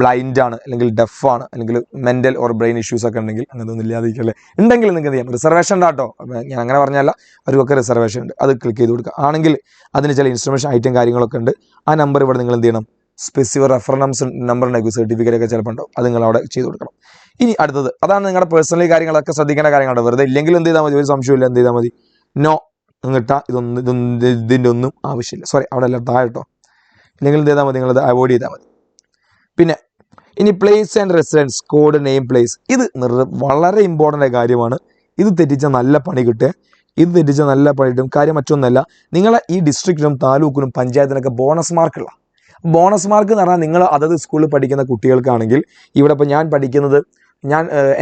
ബ്ലൈൻഡ് ആണ്, അല്ലെങ്കിൽ ഡെഫ് ആണ്, അല്ലെങ്കിൽ മെൻ്റൽ ഓർ ബ്രെയിൻ ഇഷ്യൂസ് ഒക്കെ ഉണ്ടെങ്കിൽ, അങ്ങനെ ഒന്നും ഇല്ലാതിരിക്കല്ലേ, ഉണ്ടെങ്കിൽ നിങ്ങൾക്ക് എന്ത് ചെയ്യാം, റിസർവേഷൻ ഉണ്ടാട്ടോ. ഞാൻ അങ്ങനെ പറഞ്ഞല്ല, അവർക്കൊക്കെ റിസർവേഷൻ ഉണ്ട്, അത് ക്ലിക്ക് ചെയ്ത് കൊടുക്കുക. ആണെങ്കിൽ അതിന് ചില ഇൻസ്ട്രുമെൻഷൻ ഐറ്റം കാര്യങ്ങളൊക്കെ ഉണ്ട്. ആ നമ്പർ ഇവിടെ നിങ്ങൾ എന്ത് ചെയ്യണം, സ്പെസിഫിക് റെഫറൻസ് നമ്പർ ഉണ്ടായിരിക്കും, സർട്ടിഫിക്കറ്റ് ഒക്കെ ചിലപ്പോൾ ഉണ്ടാവും, അത് നിങ്ങൾ അവിടെ ചെയ്ത് കൊടുക്കണം. ഇനി അടുത്തത് അതാണ് നിങ്ങളുടെ പേഴ്സണലി കാര്യങ്ങളൊക്കെ ശ്രദ്ധിക്കേണ്ട കാര്യങ്ങളുണ്ട്. വെറുതെ ഇല്ലെങ്കിൽ എന്ത് ചെയ്താൽ മതി, ഒരു സംശയമില്ല, എന്ത് ചെയ്താൽ മതി, നോ എന്നിട്ടാ ഇതിൻ്റെ ഒന്നും ആവശ്യമില്ല. അവിടെ എല്ലാം താഴെട്ടോ. ഇല്ലെങ്കിൽ എന്ത് ചെയ്താൽ മതി, നിങ്ങളത് അവോയ്ഡ് ചെയ്താൽ മതി. പിന്നെ ഇനി place and residence code, name, place, ഇത് വളരെ ഇമ്പോർട്ടൻ്റ് കാര്യമാണ്. ഇത് തെറ്റിച്ചാൽ നല്ല പണി കിട്ടുക. കാര്യം മറ്റൊന്നല്ല, നിങ്ങളെ ഈ ഡിസ്ട്രിക്റ്റിനും താലൂക്കിനും പഞ്ചായത്തിനൊക്കെ ബോണസ് മാർക്കുള്ള ബോണസ് മാർക്ക് എന്ന് പറഞ്ഞാൽ, നിങ്ങൾ അതത് സ്കൂളിൽ പഠിക്കുന്ന കുട്ടികൾക്കാണെങ്കിൽ, ഇവിടെ ഇപ്പോൾ ഞാൻ പഠിക്കുന്നത്,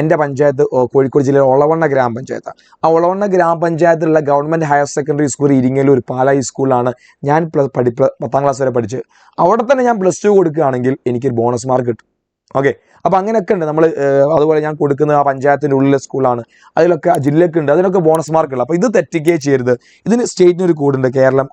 എൻ്റെ പഞ്ചായത്ത് കോഴിക്കോട് ജില്ലയിലെ ഒളവണ്ണ ഗ്രാമപഞ്ചായത്താണ്. ആ ഒളവണ്ണ ഗ്രാമപഞ്ചായത്തിലുള്ള government higher secondary school Iringallur Palayi സ്കൂളിലാണ് ഞാൻ 10ാം ക്ലാസ് വരെ പഠിച്ചത്. അവിടെ തന്നെ ഞാൻ +2 കൊടുക്കുകയാണെങ്കിൽ എനിക്കൊരു ബോണസ് മാർക്ക് കിട്ടും. ഓക്കെ. അപ്പോൾ അങ്ങനെയൊക്കെ ഉണ്ട്. നമ്മൾ അതുപോലെ ഞാൻ കൊടുക്കുന്ന ആ പഞ്ചായത്തിൻ്റെ ഉള്ളിലെ സ്കൂളാണ്, അതിലൊക്കെ ജില്ലയ്ക്ക് ഉണ്ട്, അതിനൊക്കെ ബോണസ് മാർക്കുള്ള. അപ്പോൾ ഇത് തെറ്റിക്കുകയേ ചെയ്യരുത്. ഇതിന് സ്റ്റേറ്റിനൊരു കോഡുണ്ട്, കേരളം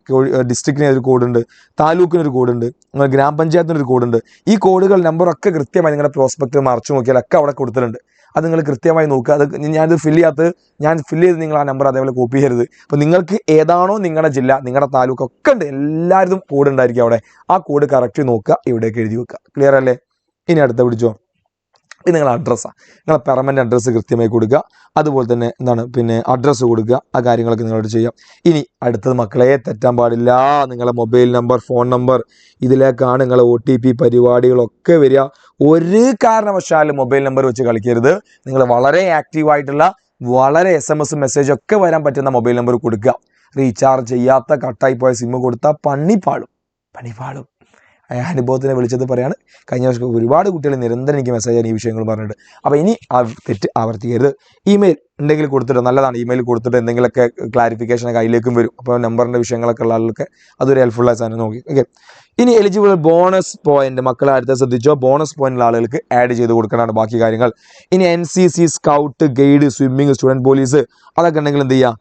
ഡിസ്ട്രിക്റ്റിന് ഒരു കോഡുണ്ട്, താലൂക്കിനൊരു കോഡുണ്ട്, ഗ്രാമപഞ്ചായത്തിനൊരു കോഡുണ്ട്. ഈ കോഡുകൾ നമ്പറൊക്കെ കൃത്യമായി നിങ്ങളുടെ പ്രോസ്പെക്റ്റ് മറിച്ച് നോക്കിയാലൊക്കെ അവിടെ കൊടുത്തിട്ടുണ്ട്. അത് നിങ്ങൾ കൃത്യമായി നോക്കുക. അത് ഞാനിത് ഞാൻ ഫില്ല് ചെയ്ത് നിങ്ങൾ ആ നമ്പർ അതേപോലെ കോപ്പി ചെയ്യരുത്. അപ്പോൾ നിങ്ങൾക്ക് ഏതാണോ നിങ്ങളുടെ ജില്ല, നിങ്ങളുടെ താലൂക്ക് ഒക്കെ ഉണ്ട്, എല്ലാവരും കോഡ് ഉണ്ടായിരിക്കും അവിടെ. ആ കോഡ് കറക്റ്റ് നോക്കുക, ഇവിടേക്ക് എഴുതി വെക്കുക. ക്ലിയർ അല്ലേ? ഇനി അടുത്ത പിടിച്ചോ. ഇത് നിങ്ങളുടെ അഡ്രസ്സാണ്. നിങ്ങളെ പെർമനൻറ്റ് അഡ്രസ്സ് കൃത്യമായി കൊടുക്കുക. അതുപോലെ തന്നെ പിന്നെ അഡ്രസ്സ് കൊടുക്കുക. ആ കാര്യങ്ങളൊക്കെ നിങ്ങളോട് ചെയ്യാം. ഇനി അടുത്തത് മക്കളെ, തെറ്റാൻ പാടില്ല. നിങ്ങളെ മൊബൈൽ നമ്പർ, ഫോൺ നമ്പർ, ഇതിലേക്കാണ് നിങ്ങളെ OTP പരിപാടികളൊക്കെ വരിക. ഒരു കാരണവശാലും മൊബൈൽ നമ്പർ വെച്ച് കളിക്കരുത്. നിങ്ങൾ വളരെ ആക്റ്റീവായിട്ടുള്ള, വളരെ SMS മെസ്സേജ് ഒക്കെ വരാൻ പറ്റുന്ന മൊബൈൽ നമ്പർ കൊടുക്കുക. റീചാർജ് ചെയ്യാത്ത കട്ടായി പോയ സിമ്മ് കൊടുത്താൽ പണിപ്പാളും. അനുഭവത്തിനെ വിളിച്ചത് പറയാണ്. കഴിഞ്ഞ വർഷം ഒരുപാട് കുട്ടികൾ നിരന്തരം എനിക്ക് മെസ്സേജ് ഈ വിഷയങ്ങൾ പറഞ്ഞിട്ട്. അപ്പോൾ ഇനി ആ തെറ്റ് ആവർത്തിക്കരുത്. ഇമെയിൽ ഉണ്ടെങ്കിൽ കൊടുത്തിട്ട് നല്ലതാണ്. ഇമെയിൽ കൊടുത്തിട്ട് എന്തെങ്കിലുമൊക്കെ ക്ലാരിഫിക്കേഷൻ കയ്യിലേക്കും വരും. അപ്പോൾ നമ്പറിൻ്റെ വിഷയങ്ങളൊക്കെ ഉള്ള ആൾക്ക് അതൊരു ഹെൽപ്ഫുള്ളായ സാധനം നോക്കി. ഓക്കെ. ഇനി എലിജിബിൾ ബോണസ് പോയിന്റ്, മക്കളെ അടുത്ത ശ്രദ്ധിച്ചോ. ബോണസ് പോയിന്റുള്ള ആളുകൾക്ക് ആഡ് ചെയ്ത് കൊടുക്കാനാണ് ബാക്കി കാര്യങ്ങൾ. ഇനി NCC, scout, guide, swimming, student police, അതൊക്കെ ഉണ്ടെങ്കിൽ എന്ത് ചെയ്യുക,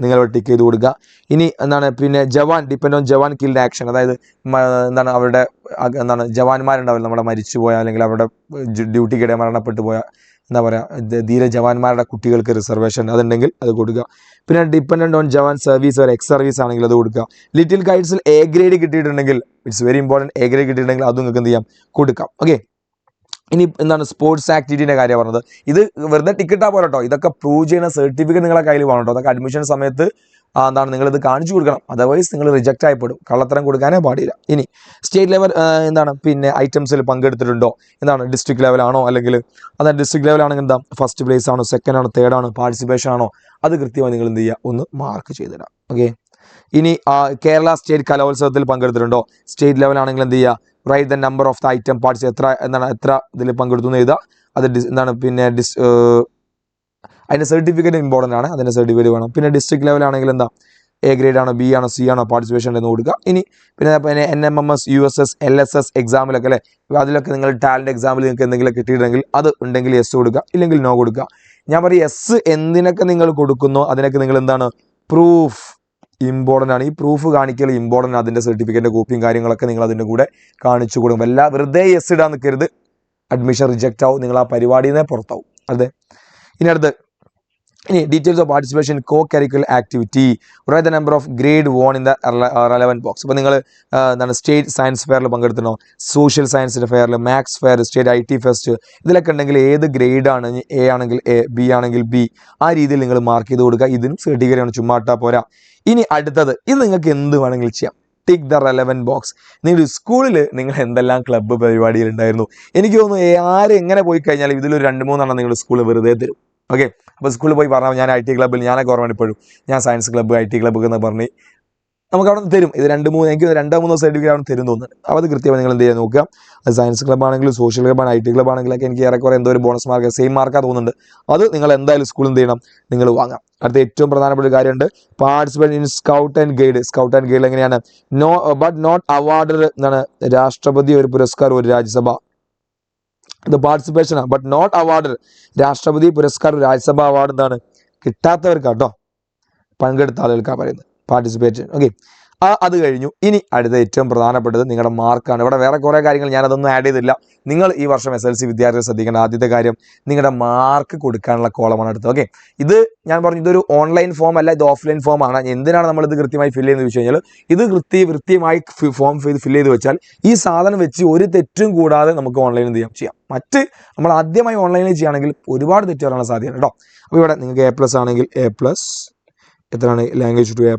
നിങ്ങൾ ടിക്ക് ചെയ്ത് കൊടുക്കുക. ഇനി പിന്നെ jawan, depend on jawan killed action, അതായത് അവരുടെ ജവാന്മാരുണ്ടാവില്ല, നമ്മുടെ മരിച്ചുപോയ അല്ലെങ്കിൽ അവരുടെ ഡ്യൂട്ടിക്കിടെ മരണപ്പെട്ടു പോയ ധീര ജവാന്മാരുടെ കുട്ടികൾക്ക് റിസർവേഷൻ അതുണ്ടെങ്കിൽ അത് കൊടുക്കുക. പിന്നെ dependent on jawan service or ex service ആണെങ്കിൽ അത് കൊടുക്കുക. ലിറ്റിൽ കൈറ്റ്സിൽ A ഗ്രേഡ് കിട്ടിയിട്ടുണ്ടെങ്കിൽ, it's very important, A grade കിട്ടിയിട്ടുണ്ടെങ്കിൽ അതും നിങ്ങൾക്ക് എന്ത് ചെയ്യാം, കൊടുക്കാം. ഓക്കെ. ഇനി സ്പോർട്സ് ആക്ടിവിറ്റീൻ്റെ കാര്യം പറഞ്ഞത്. ഇത് വെറുതെ ടിക്കറ്റാ പോലെ കേട്ടോ, ഇതൊക്കെ പ്രൂവ് ചെയ്യുന്ന സർട്ടിഫിക്കറ്റ് നിങ്ങളെ കയ്യിൽ വേണം കേട്ടോ. അതൊക്കെ അഡ്മിഷൻ സമയത്ത് എന്താണ് നിങ്ങളിത് കാണിച്ചു കൊടുക്കണം, അതർവൈസ് നിങ്ങൾ റിജക്റ്റ് ആയിപ്പെടും, കള്ളത്തരം കൊടുക്കാനേ പാടില്ല. ഇനി സ്റ്റേറ്റ് ലെവൽ എന്താണ് പിന്നെ ഐറ്റംസിൽ പങ്കെടുത്തിട്ടുണ്ടോ, എന്താണ് ഡിസ്ട്രിക്ട് ലെവലാണോ, അല്ലെങ്കിൽ അതായത് ഡിസ്ട്രിക്ട് ലെവലാണെങ്കിൽ എന്താ ഫസ്റ്റ് പ്ലേസ് ആണോ, സെക്കൻഡ് ആണോ, തേർഡ് ആണോ, പാർട്ടിസിപ്പേഷൻ ആണോ, അത് കൃത്യമായി നിങ്ങൾ എന്ത് ചെയ്യുക, ഒന്ന് മാർക്ക് ചെയ്തിടാം. ഓക്കെ. ഇനി കേരള സ്റ്റേറ്റ് കലോത്സവത്തിൽ പങ്കെടുത്തിട്ടുണ്ടോ, സ്റ്റേറ്റ് ലെവലാണെങ്കിൽ എന്ത് ചെയ്യുക, right the number of the item parts, എത്ര ഇതിൽ പങ്കെടുത്തു എന്ന് എഴുതുക. അത് എന്താണ് പിന്നെ അതിൻ്റെ സർട്ടിഫിക്കറ്റ് ഇമ്പോർട്ടൻ്റ് ആണ്, അതിൻ്റെ സർട്ടിഫിക്കറ്റ് വേണം. പിന്നെ ഡിസ്ട്രിക്ട് ലെവലാണെങ്കിൽ എന്താ എ ഗ്രേഡ് ആണോ, ബി ആണോ, സി ആണോ, പാർട്ടിസിപ്പേഷൻ എന്ന് കൊടുക്കുക. ഇനി പിന്നെ NMMS USS LSS എക്സാമിലൊക്കെ അല്ലേ, അതിലൊക്കെ നിങ്ങൾ ടാലൻറ്റ് എക്സാമിൽ നിങ്ങൾക്ക് എന്തെങ്കിലും കിട്ടിയിട്ടുണ്ടെങ്കിൽ അത് ഉണ്ടെങ്കിൽ യെസ് കൊടുക്കുക, ഇല്ലെങ്കിൽ നോ കൊടുക്കുക. ഞാൻ പറയും യെസ് എന്തിനൊക്കെ നിങ്ങൾ കൊടുക്കുന്നോ അതിനൊക്കെ നിങ്ങൾ എന്താണ് പ്രൂഫ് ഇമ്പോർട്ടൻ്റ് ആണ്. ഈ പ്രൂഫ് കാണിക്കൽ ഇമ്പോർട്ടൻ്റ്, അതിൻ്റെ സർട്ടിഫിക്കറ്റിൻ്റെ കോപ്പിയും കാര്യങ്ങളൊക്കെ നിങ്ങൾ അതിൻ്റെ കൂടെ കാണിച്ചു കൊടുക്കും. വെറുതെ യെസ് ഇടാൻ നിൽക്കരുത്, അഡ്മിഷൻ റിജക്റ്റ് ആവും, നിങ്ങൾ ആ പരിപാടിയിൽ നിന്ന് പുറത്താവും. അതെ. ഇനി അടുത്ത് details of participation co curricular activity, write the number of grade won in the relevant box. അപ്പോൾ നിങ്ങൾ എന്താണ് സ്റ്റേറ്റ് സയൻസ് ഫെയറിൽ പങ്കെടുത്തണോ, സോഷ്യൽ സയൻസിൻ്റെ ഫെയറിൽ, maths fair, state IT fest, ഇതിലൊക്കെ ഉണ്ടെങ്കിൽ ഏത് ഗ്രേഡാണ്, A ആണെങ്കിൽ A, B ആണെങ്കിൽ B, ആ രീതിയിൽ നിങ്ങൾ മാർക്ക് ചെയ്ത് കൊടുക്കുക. ഇതിനും സർട്ടിഫിക്കറ്റാണ്, ചുമ്മാട്ടാ പോരാ. ഇനി അടുത്തത്, ഇത് നിങ്ങൾക്ക് എന്ത് വേണമെങ്കിലും ചെയ്യാം. Tick the relevant box. നിങ്ങൾ സ്കൂളിൽ നിങ്ങൾ എന്തെല്ലാം ക്ലബ്ബ് പരിപാടികളുണ്ടായിരുന്നു, എനിക്ക് തോന്നുന്നു ആരും എങ്ങനെ പോയി കഴിഞ്ഞാൽ ഇതിലൊരു 2-3 നിങ്ങൾ സ്കൂളിൽ വെറുതെ തരും. ഓക്കെ. അപ്പോൾ സ്കൂളിൽ പോയി പറഞ്ഞാൽ ഞാൻ IT ക്ലബ്ബിൽ, ഞാനൊക്കെ ഓർമ്മ ഇപ്പോഴും ഞാൻ സയൻസ് ക്ലബ്ബ് IT ക്ലബ്ബ് എന്ന് പറഞ്ഞ് നമുക്ക് അവിടെ നിന്ന് തരും. ഇത് 2-3 സർട്ടിഫിക്കറ്റ് അവിടെ തരും തോന്നുന്നുണ്ട്. അപ്പോൾ അത് കൃത്യമായി നിങ്ങൾ എന്ത് ചെയ്യാൻ നോക്കുക. അത് സയൻസ് ക്ലബ്ബ് ആണെങ്കിലും സോഷ്യൽ ക്ലബ്ബാണ്, IT ക്ലബ്ബ് ആണെങ്കിലൊക്കെ എനിക്ക് ഏറെക്കുറെ എന്തോ ഒരു ബോണസ് മാർക്ക്, സെയിം മാർക്കാണ് തോന്നുന്നുണ്ട്. അത് നിങ്ങൾ എന്തായാലും സ്കൂളിൽ എന്ത് ചെയ്യണം, നിങ്ങൾ വാങ്ങാം. അടുത്ത ഏറ്റവും പ്രധാനപ്പെട്ട ഒരു കാര്യമുണ്ട്, participate in scout and guide. Scout and ഗൈഡിൽ എങ്ങനെയാണ്, ബട്ട് നോട്ട് അവാർഡ് എന്താണ്, രാഷ്ട്രപതി ഒരു പുരസ്കാരം, ഒരു രാജ്യസഭ. ഇത് പാർട്ടിസിപ്പേഷൻ ആണ്, ബട്ട് നോട്ട് അവാർഡ്. രാഷ്ട്രപതി പുരസ്കാരം, രാജ്യസഭ അവാർഡ് എന്താണ് കിട്ടാത്തവർക്കാട്ടോ, പങ്കെടുത്ത ആളുകൾക്കാണ് പറയുന്നത് പാർട്ടിസിപ്പേഷൻ. ഓക്കെ. അത് കഴിഞ്ഞു. ഇനി അടുത്ത ഏറ്റവും പ്രധാനപ്പെട്ടത് നിങ്ങളുടെ മാർക്കാണ്. ഇവിടെ വേറെ കുറേ കാര്യങ്ങൾ ഞാനതൊന്നും ആഡ് ചെയ്തില്ല. നിങ്ങൾ ഈ വർഷം SLC വിദ്യാർത്ഥികൾ ശ്രദ്ധിക്കേണ്ട ആദ്യത്തെ കാര്യം, നിങ്ങളുടെ മാർക്ക് കൊടുക്കാനുള്ള കോളമാണ് അടുത്തത്. ഓക്കെ. ഇത് ഞാൻ പറഞ്ഞു, ഇതൊരു ഓൺലൈൻ ഫോം അല്ല, ഇത് ഓഫ്ലൈൻ ഫോം ആണ്. എന്തിനാണ് നമ്മളിത് കൃത്യമായി ഫില്ല് ചെയ്യുന്നത് വെച്ച് കഴിഞ്ഞാൽ, ഇത് കൃത്യമായി ഫോം ഫില്ല് ചെയ്ത് വെച്ചാൽ ഈ സാധനം വെച്ച് ഒരു തെറ്റും കൂടാതെ നമുക്ക് ഓൺലൈനിൽ ചെയ്യാം. മറ്റ് നമ്മൾ ആദ്യമായി ഓൺലൈനിൽ ചെയ്യുകയാണെങ്കിൽ ഒരുപാട് തെറ്റ് വരാനുള്ള സാധ്യത കേട്ടോ. അപ്പോൾ ഇവിടെ നിങ്ങൾക്ക് A+ ആണെങ്കിൽ A+, എത്രയാണ് ലാംഗ്വേജ് ടു A+,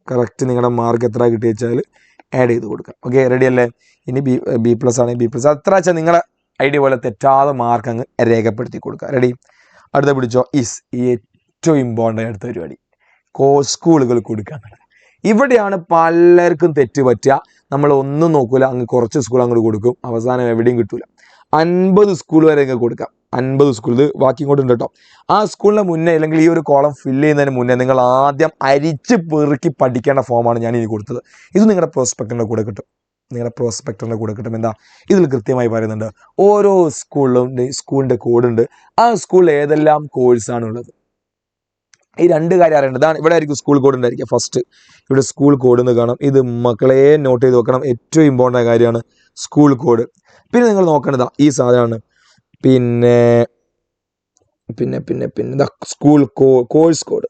കറക്റ്റ് നിങ്ങളുടെ മാർക്ക് എത്ര കിട്ടി വെച്ചാൽ ആഡ് ചെയ്ത് കൊടുക്കാം. ഓക്കെ, റെഡി അല്ലേ? ഇനി B+ ആണെങ്കിൽ B+, അത്ര വെച്ചാൽ നിങ്ങളുടെ ഐഡിയ പോലെ തെറ്റാതെ മാർക്ക് അങ്ങ് രേഖപ്പെടുത്തി കൊടുക്കുക. റെഡി? അടുത്ത പിടിച്ചോ, ഈ ഏറ്റവും ഇമ്പോർട്ടൻ്റ് അടുത്ത പരിപാടി, സ്കൂളുകൾ കൊടുക്കുക എന്നുള്ളത്. ഇവിടെയാണ് പലർക്കും തെറ്റ് പറ്റുക. നമ്മൾ ഒന്നും നോക്കില്ല, അങ്ങ് കുറച്ച് സ്കൂൾ അങ്ങോട്ട് കൊടുക്കും, അവസാനം എവിടെയും കിട്ടൂല. 50 സ്കൂൾ വരെ അങ്ങ് കൊടുക്കാം. 50 സ്കൂൾ, ഇത് ബാക്കി ഇങ്ങോട്ട് ഉണ്ട് കേട്ടോ. ആ സ്കൂളിന് മുന്നേ, അല്ലെങ്കിൽ ഈ ഒരു കോളം ഫില്ല് ചെയ്യുന്നതിന് മുന്നേ നിങ്ങൾ ആദ്യം അരിച്ച് പെറുക്കി പഠിക്കേണ്ട ഫോമാണ് ഞാൻ ഇനി കൊടുത്തത്. ഇത് നിങ്ങളുടെ പ്രോസ്പെക്ടറിൻ്റെ കൂടെ കിട്ടും. എന്താ ഇതിൽ കൃത്യമായി പറയുന്നുണ്ട്, ഓരോ സ്കൂളിൻ്റെ കോഡുണ്ട്, ആ സ്കൂളിൽ ഏതെല്ലാം കോഴ്സാണുള്ളത്. ഈ 2 കാര്യം അറിയേണ്ടത്. ഇതാണ്, ഇവിടെ ആയിരിക്കും സ്കൂൾ കോഡ് ഉണ്ടായിരിക്കുക. ഫസ്റ്റ് ഇവിടെ സ്കൂൾ കോഡ് എന്ന് കാണാം. ഇത് മക്കളെ നോട്ട് ചെയ്ത് വെക്കണം, ഏറ്റവും ഇമ്പോർട്ടൻ്റ് കാര്യമാണ് സ്കൂൾ കോഡ്. പിന്നെ നിങ്ങൾ നോക്കേണ്ടതാ ഈ സാധനമാണ്, പിന്നെ സ്കൂൾ കോഴ്സ് കോഡ്.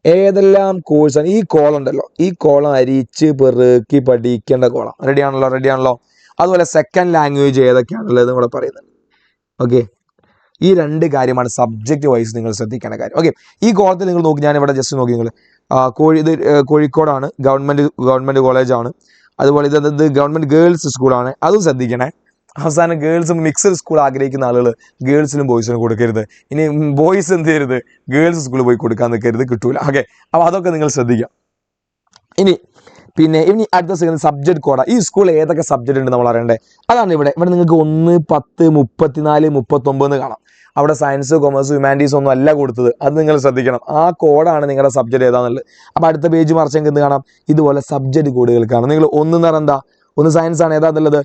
ഏതെല്ലാം കോഴ്സാണ് ഈ കോളം ഉണ്ടല്ലോ, ഈ കോളം അരിച്ച് പെറുക്കി പഠിക്കേണ്ട കോളം. റെഡിയാണല്ലോ. അതുപോലെ സെക്കൻഡ് ലാംഗ്വേജ് ഏതൊക്കെയാണുള്ളത് കൂടെ പറയുന്നുണ്ട്. ഓക്കെ, ഈ 2 കാര്യമാണ് സബ്ജക്റ്റ് വൈസ് നിങ്ങൾ ശ്രദ്ധിക്കേണ്ട കാര്യം. ഓക്കെ, ഈ കോളത്തിൽ നിങ്ങൾ നോക്കി, ഞാനിവിടെ ജസ്റ്റ് നോക്കി, നിങ്ങൾ ഇത് കോഴിക്കോടാണ്, ഗവൺമെൻറ് കോളേജാണ്. അതുപോലെ ഇത് ഗവൺമെൻറ് ഗേൾസ് സ്കൂളാണ്, അതും ശ്രദ്ധിക്കണേ. അവസാനം ഗേൾസും മിക്സഡ് സ്കൂൾ ആഗ്രഹിക്കുന്ന ആളുകൾ ഗേൾസിനും ബോയ്സിനും കൊടുക്കരുത്. ഇനി ബോയ്സ് എന്ത് ചെയ്യരുത്, ഗേൾസ് സ്കൂളിൽ പോയി കൊടുക്കാൻ നിൽക്കരുത്, കിട്ടൂല. ഓക്കെ, അപ്പോൾ അതൊക്കെ നിങ്ങൾ ശ്രദ്ധിക്കാം. ഇനി അടുത്ത സബ്ജക്ട് കോഡാണ്. ഈ സ്കൂൾ ഏതൊക്കെ സബ്ജക്റ്റ് ഉണ്ട് നമ്മൾ അറിയണ്ടേ, അതാണ് ഇവിടെ നിങ്ങൾക്ക് 1, 10, 34, 39 കാണാം. അവിടെ സയൻസ്, കൊമേഴ്സ്, ഹ്യൂമാനിറ്റീസ് ഒന്നും അല്ല കൊടുത്തത്, അത് നിങ്ങൾ ശ്രദ്ധിക്കണം. ആ കോഡാണ് നിങ്ങളുടെ സബ്ജക്റ്റ് ഏതാണെന്നുള്ളത്. അപ്പോൾ അടുത്ത പേജ് മറിച്ചെങ്കിൽ എന്ത് കാണാം, ഇതുപോലെ സബ്ജക്ട് കോഡുകൾ കാണാം. നിങ്ങൾ ഒന്ന് എന്താ, ഒന്ന് സയൻസ് ആണ്, ഏതാന്നുള്ളത്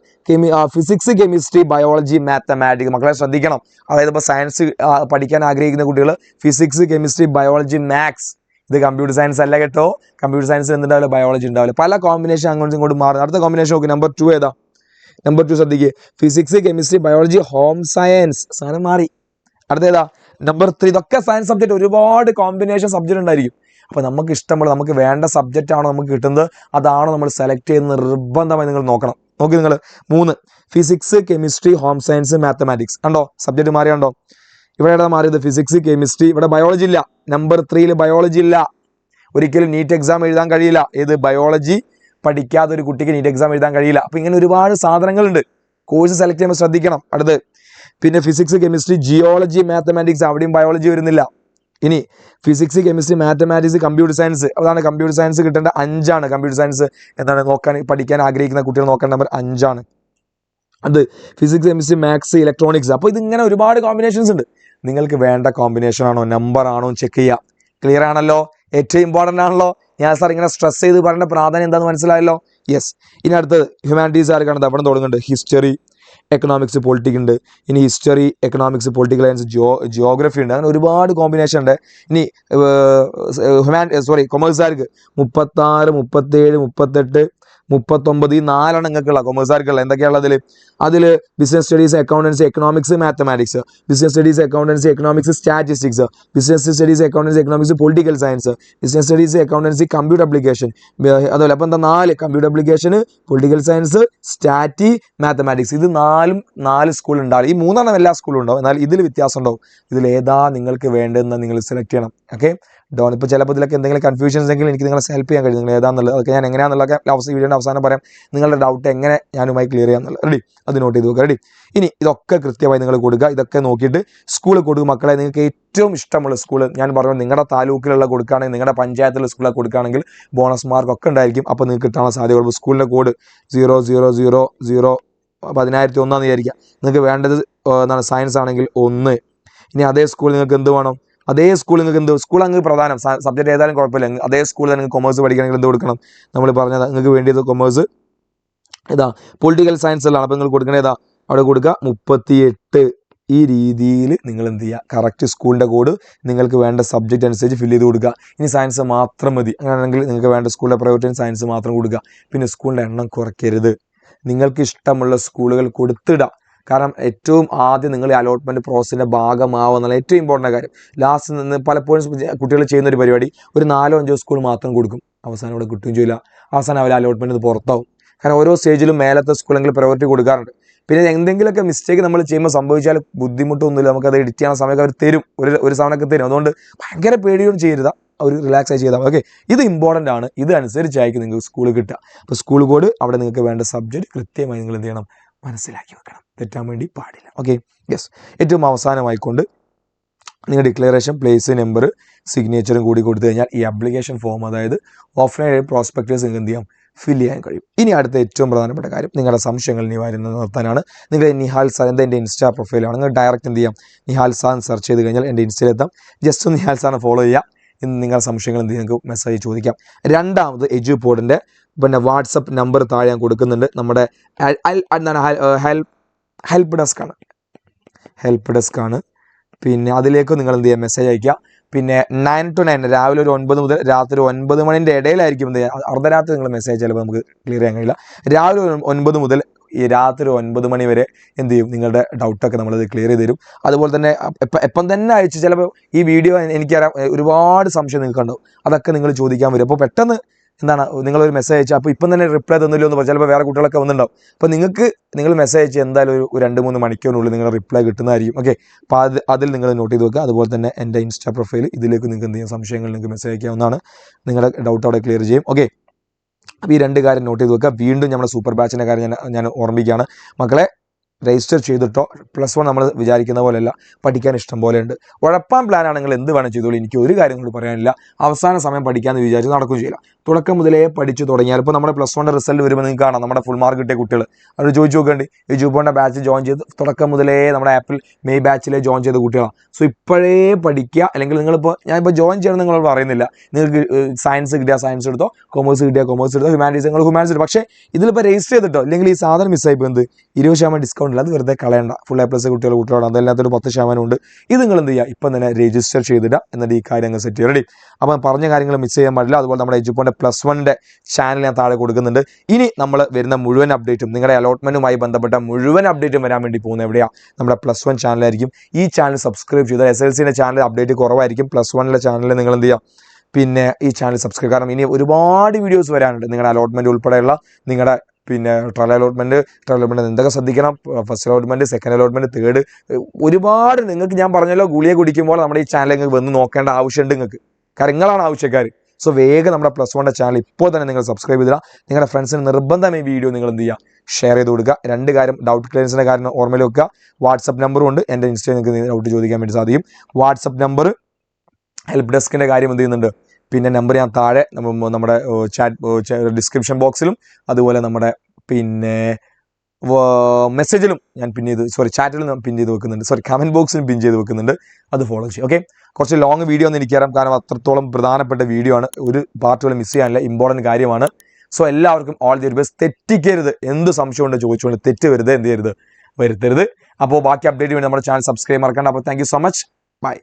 ഫിസിക്സ്, കെമിസ്ട്രി, ബയോളജി, മാത്തമാറ്റിക്സ്. മക്കളെ ശ്രദ്ധിക്കണം, അതായത് ഇപ്പോൾ സയൻസ് പഠിക്കാൻ ആഗ്രഹിക്കുന്ന കുട്ടികൾ ഫിസിക്സ്, കെമിസ്ട്രി, ബയോളജി, മാത്സ്. ഇത് കമ്പ്യൂട്ടർ സയൻസ് അല്ല കേട്ടോ. കമ്പ്യൂട്ടർ സയൻസ് എന്തുണ്ടാവില്ല, ബയോളജി ഉണ്ടാവില്ല. പല കോമ്പിനേഷൻ അങ്ങോട്ടും ഇങ്ങോട്ടും മാറും. അടുത്ത കോമ്പിനേഷൻ നോക്കി, നമ്പർ 2 ഏതാ? നമ്പർ 2 ശ്രദ്ധിക്കുക, physics, chemistry, biology, home science. സാധനം മാറി. അടുത്തേതാ? നമ്പർ 3. ഇതൊക്കെ സയൻസ് സബ്ജക്റ്റ്, ഒരുപാട് കോമ്പിനേഷൻ സബ്ജക്റ്റ് ഉണ്ടായിരിക്കും. അപ്പോൾ നമുക്ക് ഇഷ്ടമുള്ള, നമുക്ക് വേണ്ട സബ്ജക്റ്റ് ആണോ നമുക്ക് കിട്ടുന്നത്, അതാണോ നമ്മൾ സെലക്ട് ചെയ്യുന്നത് നിർബന്ധമായി നിങ്ങൾ നോക്കണം. നോക്കി നിങ്ങൾ. 3 physics, chemistry, home science, mathematics. കണ്ടോ സബ്ജക്റ്റ് മാറിയാണ്ടോ? ഇവിടെ മാറിയത് ഫിസിക്സ്, കെമിസ്ട്രി. ഇവിടെ ബയോളജി ഇല്ല. നമ്പർ 3 ബയോളജി ഇല്ല. ഒരിക്കലും നീറ്റ് എക്സാം എഴുതാൻ കഴിയില്ല. ഏത് ബയോളജി പഠിക്കാത്ത ഒരു കുട്ടിക്ക് നീറ്റ് എക്സാം എഴുതാൻ കഴിയില്ല. അപ്പോൾ ഇങ്ങനെ ഒരുപാട് സാധനങ്ങളുണ്ട്. കോഴ്സ് സെലക്ട് ചെയ്യുമ്പോൾ ശ്രദ്ധിക്കണം. അടുത്ത് പിന്നെ ഫിസിക്സ്, കെമിസ്ട്രി, ജിയോളജി, മാത്തമാറ്റിക്സ്. അവിടെയും ബയോളജി വരുന്നില്ല. ഇനി physics, chemistry, mathematics, computer science. അതാണ് കമ്പ്യൂട്ടർ സയൻസ് കിട്ടേണ്ട 5 കമ്പ്യൂട്ടർ സയൻസ് എന്താണ് നോക്കാൻ പഠിക്കാൻ ആഗ്രഹിക്കുന്ന കുട്ടികൾ നോക്കേണ്ട നമ്പർ 5. അത് ഫിസിക്സ്, കെമിസ്ട്രി, മാത്സ്, ഇലക്ട്രോണിക്സ്. അപ്പോൾ ഇതിങ്ങനെ ഒരുപാട് കോമ്പിനേഷൻസ് ഉണ്ട്. നിങ്ങൾക്ക് വേണ്ട കോമ്പിനേഷൻ ആണോ നമ്പർ ആണോ ചെക്ക് ചെയ്യുക. ക്ലിയർ ആണല്ലോ? ഏറ്റവും ഇമ്പോർട്ടൻ്റ് ആണല്ലോ. ഞാൻ സാർ ഇങ്ങനെ സ്ട്രെസ് ചെയ്ത് പറയുന്ന പ്രാധാന്യം എന്താണെന്ന് മനസ്സിലായല്ലോ? യെസ്. ഇനി അടുത്തത് ഹ്യൂമാനിറ്റീസ് ആർക്കാണ് അവിടെ തുടങ്ങുന്നുണ്ട്. ഹിസ്റ്ററി, എക്കണോമിക്സ്, പൊളിറ്റിക്സ് ഉണ്ട്. ഇനി history, economics, political science, geography ഉണ്ട്. അങ്ങനെ ഒരുപാട് കോമ്പിനേഷൻ ഉണ്ട്. ഇനി കൊമേഴ്സുകാർക്ക് 36, 37, 38, 39 ഈ 4 നിങ്ങൾക്കുള്ള കൊമേഴ്സുകാർക്കുള്ള എന്തൊക്കെയുള്ള അതിൽ business studies, accountancy, economics, mathematics. Business studies, accountancy, economics, statistics. Business studies, accountancy, economics, political science. Business studies, accountancy, computer application. അതുപോലെ അപ്പം എന്താ 4 computer application, political science, stat, mathematics. ഇത് 4 സ്കൂൾ ഉണ്ടാവും. ഈ 3 എല്ലാ സ്കൂളും ഉണ്ടാവും. എന്നാൽ ഇതിൽ വ്യത്യാസം ഉണ്ടാവും. ഇതിൽ ഏതാ നിങ്ങൾക്ക് വേണ്ടതെന്ന് നിങ്ങൾ സെലക്ട് ചെയ്യണം. ഓക്കെ. ഇപ്പോൾ ചിലപ്പോൾ ഇതിലൊക്കെ എന്തെങ്കിലും കൺഫ്യൂഷൻസ് ഉണ്ടെങ്കിൽ എനിക്ക് നിങ്ങളെ ഹെൽപ്പ് ചെയ്യാൻ കഴിയും. നിങ്ങൾ ഏതാണെന്നുള്ളത് അതൊക്കെ ഞാൻ എങ്ങനെയാണെന്നുള്ളതൊക്കെ വീഡിയോയുടെ അവസാനം പറയാം. നിങ്ങളുടെ ഡൗട്ട് എങ്ങനെ ഞാനുമായി ക്ലിയർ ചെയ്യാമെന്നുള്ളത്. റെഡി? അത് നോട്ട് ചെയ്ത് നോക്കുക. റെഡി? ഇനി ഇതൊക്കെ കൃത്യമായി നിങ്ങൾ കൊടുക്കുക. ഇതൊക്കെ നോക്കിയിട്ട് സ്കൂളിൽ കൊടുക്കും. മക്കളെ നിങ്ങൾക്ക് ഏറ്റവും ഇഷ്ടമുള്ള സ്കൂൾ ഞാൻ പറഞ്ഞു നിങ്ങളുടെ താലൂക്കിലുള്ള കൊടുക്കുകയാണെങ്കിൽ, നിങ്ങളുടെ പഞ്ചായത്തിലുള്ള സ്കൂളിൽ കൊടുക്കുകയാണെങ്കിൽ ബോണസ് മാർക്ക് ഒക്കെ ഉണ്ടായിരിക്കും. അപ്പോൾ നിങ്ങൾക്ക് കിട്ടാനുള്ള സാധ്യതയുള്ളൂ. സ്കൂളിൻ്റെ കോഡ് 0000 1001 വിചാരിക്കുക. നിങ്ങൾക്ക് വേണ്ടത് എന്താണ് സയൻസ് ആണെങ്കിൽ 1. ഇനി അതേ സ്കൂൾ നിങ്ങൾക്ക് എന്ത് വേണം? അതേ സ്കൂൾ നിങ്ങൾക്ക് എന്ത് സ്കൂൾ അങ്ങ് പ്രധാനം സബ്ജക്റ്റ് ഏതായാലും കുഴപ്പമില്ല. അതേ സ്കൂളിൽ നിങ്ങൾക്ക് കൊമേഴ്സ് പഠിക്കണമെങ്കിൽ എന്ത് കൊടുക്കണം? നമ്മൾ പറഞ്ഞത് നിങ്ങൾക്ക് വേണ്ടിയത് കൊമേഴ്സ് ഇതാ പൊളിറ്റിക്കൽ സയൻസിലാണ്. അപ്പോൾ നിങ്ങൾ കൊടുക്കണത് ഏതാ? അവിടെ കൊടുക്കുക 38. ഈ രീതിയിൽ നിങ്ങൾ എന്ത് ചെയ്യുക? കറക്റ്റ് സ്കൂളിൻ്റെ കോഡ് നിങ്ങൾക്ക് വേണ്ട സബ്ജക്റ്റ് അനുസരിച്ച് ഫില്ല് ചെയ്ത് കൊടുക്കുക. ഇനി സയൻസ് മാത്രം മതി അങ്ങനെയാണെങ്കിൽ നിങ്ങൾക്ക് വേണ്ട സ്കൂളിലെ പ്രൈവറ്റ് സയൻസ് മാത്രം കൊടുക്കുക. പിന്നെ സ്കൂളിൻ്റെ എണ്ണം കുറയ്ക്കരുത്. നിങ്ങൾക്ക് ഇഷ്ടമുള്ള സ്കൂളുകൾ കൊടുത്തിടുക. കാരണം ഏറ്റവും ആദ്യം നിങ്ങൾ അലോട്ട്മെൻറ്റ് പ്രോസസ്സിൻ്റെ ഭാഗമാവുക എന്നുള്ള ഏറ്റവും ഇമ്പോർട്ടൻ്റ് കാര്യം. ലാസ്റ്റ് നിന്ന് പലപ്പോഴും കുട്ടികൾ ചെയ്യുന്ന ഒരു പരിപാടി ഒരു 4-5 സ്കൂൾ മാത്രം കൊടുക്കും. അവസാനം ഇവിടെ കിട്ടുകയും ചെയ്യില്ല. അവസാനം അവർ അലോട്ട്മെൻറ്റ് പുറത്താവും. കാരണം ഓരോ സ്റ്റേജിലും മേലത്തെ സ്കൂളെങ്കിൽ പ്രയോറിറ്റി കൊടുക്കാറുണ്ട്. പിന്നെ എന്തെങ്കിലുമൊക്കെ മിസ്റ്റേക്ക് നമ്മൾ ചെയ്യുമ്പോൾ സംഭവിച്ചാൽ ബുദ്ധിമുട്ടൊന്നുമില്ല. നമുക്കത് എഡിറ്റ് ചെയ്യാൻ സമയമൊക്കെ അവർ തരും. ഒരു സമയമൊക്കെ തരും. അതുകൊണ്ട് ഭയങ്കര പേടിയൊന്നും ചെയ്യരുത്. ഒരു റിലാക്സ് ആയി ചെയ്താൽ. ഓക്കെ. ഇത് ഇമ്പോർട്ടൻ്റ് ആണ്. ഇത് അനുസരിച്ചായിരിക്കും നിങ്ങൾക്ക് സ്കൂൾ കിട്ടുക. അപ്പോൾ സ്കൂൾ കോഡ് അവിടെ നിങ്ങൾക്ക് വേണ്ട സബ്ജക്റ്റ് കൃത്യമായി നിങ്ങൾ എന്ത് ചെയ്യണം? മനസ്സിലാക്കി വെക്കണം. തെറ്റാൻ വേണ്ടി പാടില്ല. ഓക്കെ. യെസ്. ഏറ്റവും അവസാനമായിക്കൊണ്ട് നിങ്ങൾ ഡിക്ലറേഷൻ, പ്ലേസ്, നമ്പർ, സിഗ്നേച്ചറും കൂടി കൊടുത്തു കഴിഞ്ഞാൽ ഈ ആപ്ലിക്കേഷൻ ഫോം, അതായത് ഓഫ്ലൈൻ പ്രോസ്പെക്ടേഴ്സ് നിങ്ങൾക്ക് എന്ത് ചെയ്യാം? ഫില്ല് ചെയ്യാൻ കഴിയും. ഇനി അടുത്ത ഏറ്റവും പ്രധാനപ്പെട്ട കാര്യം നിങ്ങളുടെ സംശയങ്ങൾ നിവാരണം നടത്താനാണ്. നിങ്ങൾ നിഹാൽ സാർ എൻ്റെ ഇൻസ്റ്റാ പ്രൊഫൈലാണ്. നിങ്ങൾ ഡയറക്റ്റ് എന്ത് ചെയ്യാം? നിഹാൽ സാർ സെർച്ച് ചെയ്ത് കഴിഞ്ഞാൽ എൻ്റെ ഇൻസ്റ്റയിലെത്താം. ജസ്റ്റ് ഒന്ന് നിഹാൽ സാറിനെ ഫോളോ ചെയ്യുക. ഇന്ന് നിങ്ങളുടെ സംശയങ്ങൾ എന്ത് നിങ്ങൾക്ക് മെസ്സേജ് ചോദിക്കാം. രണ്ടാമത് എജുപോഡിൻ്റെ പിന്നെ വാട്സപ്പ് നമ്പർ താഴെ ഞാൻ കൊടുക്കുന്നുണ്ട്. നമ്മുടെ ഹെൽപ്പ് ഡെസ്ക് ആണ്. പിന്നെ അതിലേക്ക് നിങ്ങൾ എന്ത് ചെയ്യുക? മെസ്സേജ് അയക്കുക. പിന്നെ 9 to 9 രാവിലെ ഒരു 9 മുതൽ രാത്രി 9 മണിൻ്റെ ഇടയിലായിരിക്കും എന്ത് ചെയ്യുക? അർദ്ധരാത്രി നിങ്ങൾ മെസ്സേജ് ചിലപ്പോൾ നമുക്ക് ക്ലിയർ ചെയ്യാൻ കഴിയില്ല. രാവിലെ 9 മുതൽ ഈ രാത്രി 9 മണി വരെ എന്ത് ചെയ്യും? നിങ്ങളുടെ ഡൗട്ടൊക്കെ നമ്മളത് ക്ലിയർ ചെയ്ത് തരും. അതുപോലെ തന്നെ എപ്പം തന്നെ അയച്ചു. ചിലപ്പോൾ ഈ വീഡിയോ എനിക്കറിയാം ഒരുപാട് സംശയം നിങ്ങൾക്ക് ഉണ്ടാവും. അതൊക്കെ നിങ്ങൾ ചോദിക്കാൻ വരും. അപ്പോൾ പെട്ടെന്ന് എന്താണ് നിങ്ങളൊരു മെസ്സേജ് അയച്ചാൽ അപ്പോൾ ഇപ്പം തന്നെ റിപ്ലൈ തന്നില്ലോ എന്ന് പറഞ്ഞാൽ ചിലപ്പോൾ വേറെ കുട്ടികളൊക്കെ വന്നിട്ടുണ്ടാവും. അപ്പോൾ നിങ്ങൾ മെസ്സേജ് അയച്ച് എന്തായാലും ഒരു 2-3 മണിക്കൂറിനുള്ളിൽ നിങ്ങൾ റിപ്ലൈ കിട്ടുന്നതായിരിക്കും. ഓക്കെ. അപ്പോൾ അതിൽ നിങ്ങൾ നോട്ട് ചെയ്ത് വെക്കുക. അതുപോലെ തന്നെ എൻ്റെ ഇൻസ്റ്റാ പ്രൊഫൈൽ ഇതിലേക്ക് നിങ്ങൾക്ക് എന്ത് ചെയ്യും? സംശയങ്ങൾ നിങ്ങൾക്ക് മെസ്സേജ് അയക്കാവുന്നതാണ്. നിങ്ങളുടെ ഡൗട്ട് അവിടെ ക്ലിയർ ചെയ്യും. ഓക്കെ. അപ്പോൾ ഈ 2 കാര്യം നോട്ട് ചെയ്ത് വെക്കുക. വീണ്ടും നമ്മുടെ സൂപ്പർ ബാച്ചിൻ്റെ കാര്യം ഞാൻ ഓർമ്മിക്കുകയാണ്. മക്കളെ രജിസ്റ്റർ ചെയ്തിട്ടോ. +1 നമ്മൾ വിചാരിക്കുന്ന പോലെയല്ല, പഠിക്കാൻ ഇഷ്ടം പോലെ ഉണ്ട്. ഉഴപ്പാൻ പ്ലാൻ ആണെങ്കിൽ എന്ത് വേണം ചെയ്തോളൂ. എനിക്ക് ഒരു കാര്യം കൂടി പറയാനില്ല. അവസാന സമയം പഠിക്കാമെന്ന് വിചാരിച്ച് നടക്കുകയും ചെയ്യില്ല. തുടക്കം മുതലേ പഠിച്ചു തുടങ്ങിയാൽ ഇപ്പോൾ നമ്മുടെ +1 റിസൾട്ട് വരുമ്പോൾ നിങ്ങൾക്ക് കാണാം നമ്മുടെ ഫുൾ മാർക്ക് കിട്ടിയ കുട്ടികൾ അവർ ചോദിച്ചു നോക്കേണ്ടി. ഈ ജൂബോണിൻ്റെ ബാച്ച് ജോയിൻ ചെയ്ത് തുടക്കം മുതലേ നമ്മുടെ ആപ്പിൾ മെയ് ബാച്ചിലെ ജോയിൻ ചെയ്ത കുട്ടികളാണ്. സോ ഇപ്പോഴേ പഠിക്കുക. അല്ലെങ്കിൽ ഞാനിപ്പോൾ ജോയിൻ ചെയ്യണം നിങ്ങളോട് പറയുന്നില്ല. നിങ്ങൾക്ക് സയൻസ് കിട്ടിയാൽ സയൻസ് എടുത്തോ, കൊമേഴ്സ് കിട്ടിയാൽ കൊമേഴ്സ് എടുത്തോ, ഹ്യൂമാനിറ്റീസ് നിങ്ങൾ ഹ്യൂമാനിറ്റീസ് എടുത്തോ. പക്ഷേ ഇതിലിപ്പോൾ രജിസ്റ്റർ ചെയ്തിട്ടോ ഇല്ലെങ്കിൽ ഈ സാധനം മിസ്സായിപ്പോൾ എന്ത് 20% ഡിസ്കൗണ്ട് ഇല്ല. അത് വെറുതെ കളയണ്ട. ഫുൾ A+ കുട്ടികളോട് അതല്ലാത്തൊരു 10% ഉണ്ട്. ഇത് നിങ്ങൾ എന്ത് ചെയ്യുക? ഇപ്പം തന്നെ രജിസ്റ്റർ ചെയ്തിടുക. എന്നിട്ട് ഈ കാര്യം അങ്ങ് സെറ്റ് ചെയ്യുക. റെഡി? അപ്പം പറഞ്ഞ കാര്യങ്ങൾ മിസ് ചെയ്യാൻ പാടില്ല. അതുപോലെ നമ്മുടെ എജുപോണിൻ്റെ +1 ചാനൽ ഞാൻ താഴെ കൊടുക്കുന്നുണ്ട്. ഇനി നമ്മൾ വരുന്ന മുഴുവൻ അപ്ഡേറ്റും നിങ്ങളുടെ അലോട്ട്മെൻറ്റുമായി ബന്ധപ്പെട്ട മുഴുവൻ അപ്ഡേറ്റും വരാൻ വേണ്ടി പോകുന്നത് എവിടെയാണ്? നമ്മുടെ +1 ചാനലായിരിക്കും. ഈ ചാനൽ സബ്സ്ക്രൈബ് ചെയ്താൽ SLCൻ്റെ ചാനൽ അപ്ഡേറ്റ് കുറവായിരിക്കും. +1 ചാനലിൽ നിങ്ങൾ എന്ത് ചെയ്യുക? പിന്നെ ഈ ചാനൽ സബ്സ്ക്രൈബ്. കാരണം ഇനി ഒരുപാട് വീഡിയോസ് വരാനുണ്ട്. നിങ്ങളുടെ അലോട്ട്മെൻറ്റ് ഉൾപ്പെടെയുള്ള നിങ്ങളുടെ പിന്നെ ട്രയൽ അലോട്ട്മെൻറ്റ് എന്തൊക്കെ ശ്രദ്ധിക്കണം, first allotment, second allotment, third, ഒരുപാട് നിങ്ങൾക്ക് ഞാൻ പറഞ്ഞല്ലോ ഗുളിക കുടിക്കുമ്പോൾ നമ്മുടെ ഈ ചാനൽ നിങ്ങൾക്ക് വന്ന് നോക്കേണ്ട ആവശ്യമുണ്ട് നിങ്ങൾക്ക്. കാരണം നിങ്ങളാണ് ആവശ്യക്കാർ. സോ വേഗം നമ്മുടെ +1 ചാനൽ ഇപ്പോൾ തന്നെ നിങ്ങൾ സബ്സ്ക്രൈബ് ചെയ്തില്ല. നിങ്ങളുടെ ഫ്രണ്ട്സിന് നിർബന്ധമായി വീഡിയോ നിങ്ങൾ എന്ത് ചെയ്യുക, ഷെയർ ചെയ്ത് കൊടുക്കുക. 2 കാര്യം, ഡൗട്ട് ക്ലിയറൻസിൻ്റെ കാര്യം ഓർമ്മയിൽ വെക്കുക. വാട്സപ്പ് നമ്പറും ഉണ്ട്, എൻ്റെ ഇൻസ്റ്റയിൽ നിങ്ങൾക്ക് ഡൗട്ട് ചോദിക്കാൻ വേണ്ടി സാധിക്കും. വാട്സപ്പ് നമ്പർ, ഹെൽപ്പ് ഡെസ്കിൻ്റെ കാര്യം എന്ത് ചെയ്യുന്നുണ്ട്, പിന്നെ നമ്പർ ഞാൻ താഴെ നമ്മുടെ ഡിസ്ക്രിപ്ഷൻ ബോക്സിലും അതുപോലെ നമ്മുടെ പിന്നെ മെസ്സേജിലും ഞാൻ ചാറ്റിലും ഞാൻ പിൻ ചെയ്ത് വെക്കുന്നുണ്ട്, കമൻറ്റ് ബോക്സിലും പിൻ ചെയ്ത് വെക്കുന്നുണ്ട്. അത് ഫോളോ ചെയ്യും. ഓക്കെ, കുറച്ച് ലോങ് വീഡിയോ ഒന്നും എനിക്കറിയാം, കാരണം അത്രത്തോളം പ്രധാനപ്പെട്ട വീഡിയോ ആണ്. ഒരു പാർട്ടുകൾ മിസ് ചെയ്യാനില്ല, ഇമ്പോർട്ടൻറ്റ് കാര്യമാണ്. സോ എല്ലാവർക്കും ഓൾ ദി ബെസ്റ്റ്. തെറ്റിക്കരുത്, എന്ത് സംശയം ഉണ്ട് ചോദിച്ചുകൊണ്ട് തെറ്റ് വരുത്തരുത്. അപ്പോൾ ബാക്കി അപ്ഡേറ്റ് വേണ്ടി നമ്മുടെ ചാനൽ സബ്സ്ക്രൈബ് മറക്കണ്ട. അപ്പോൾ thank you so much, by.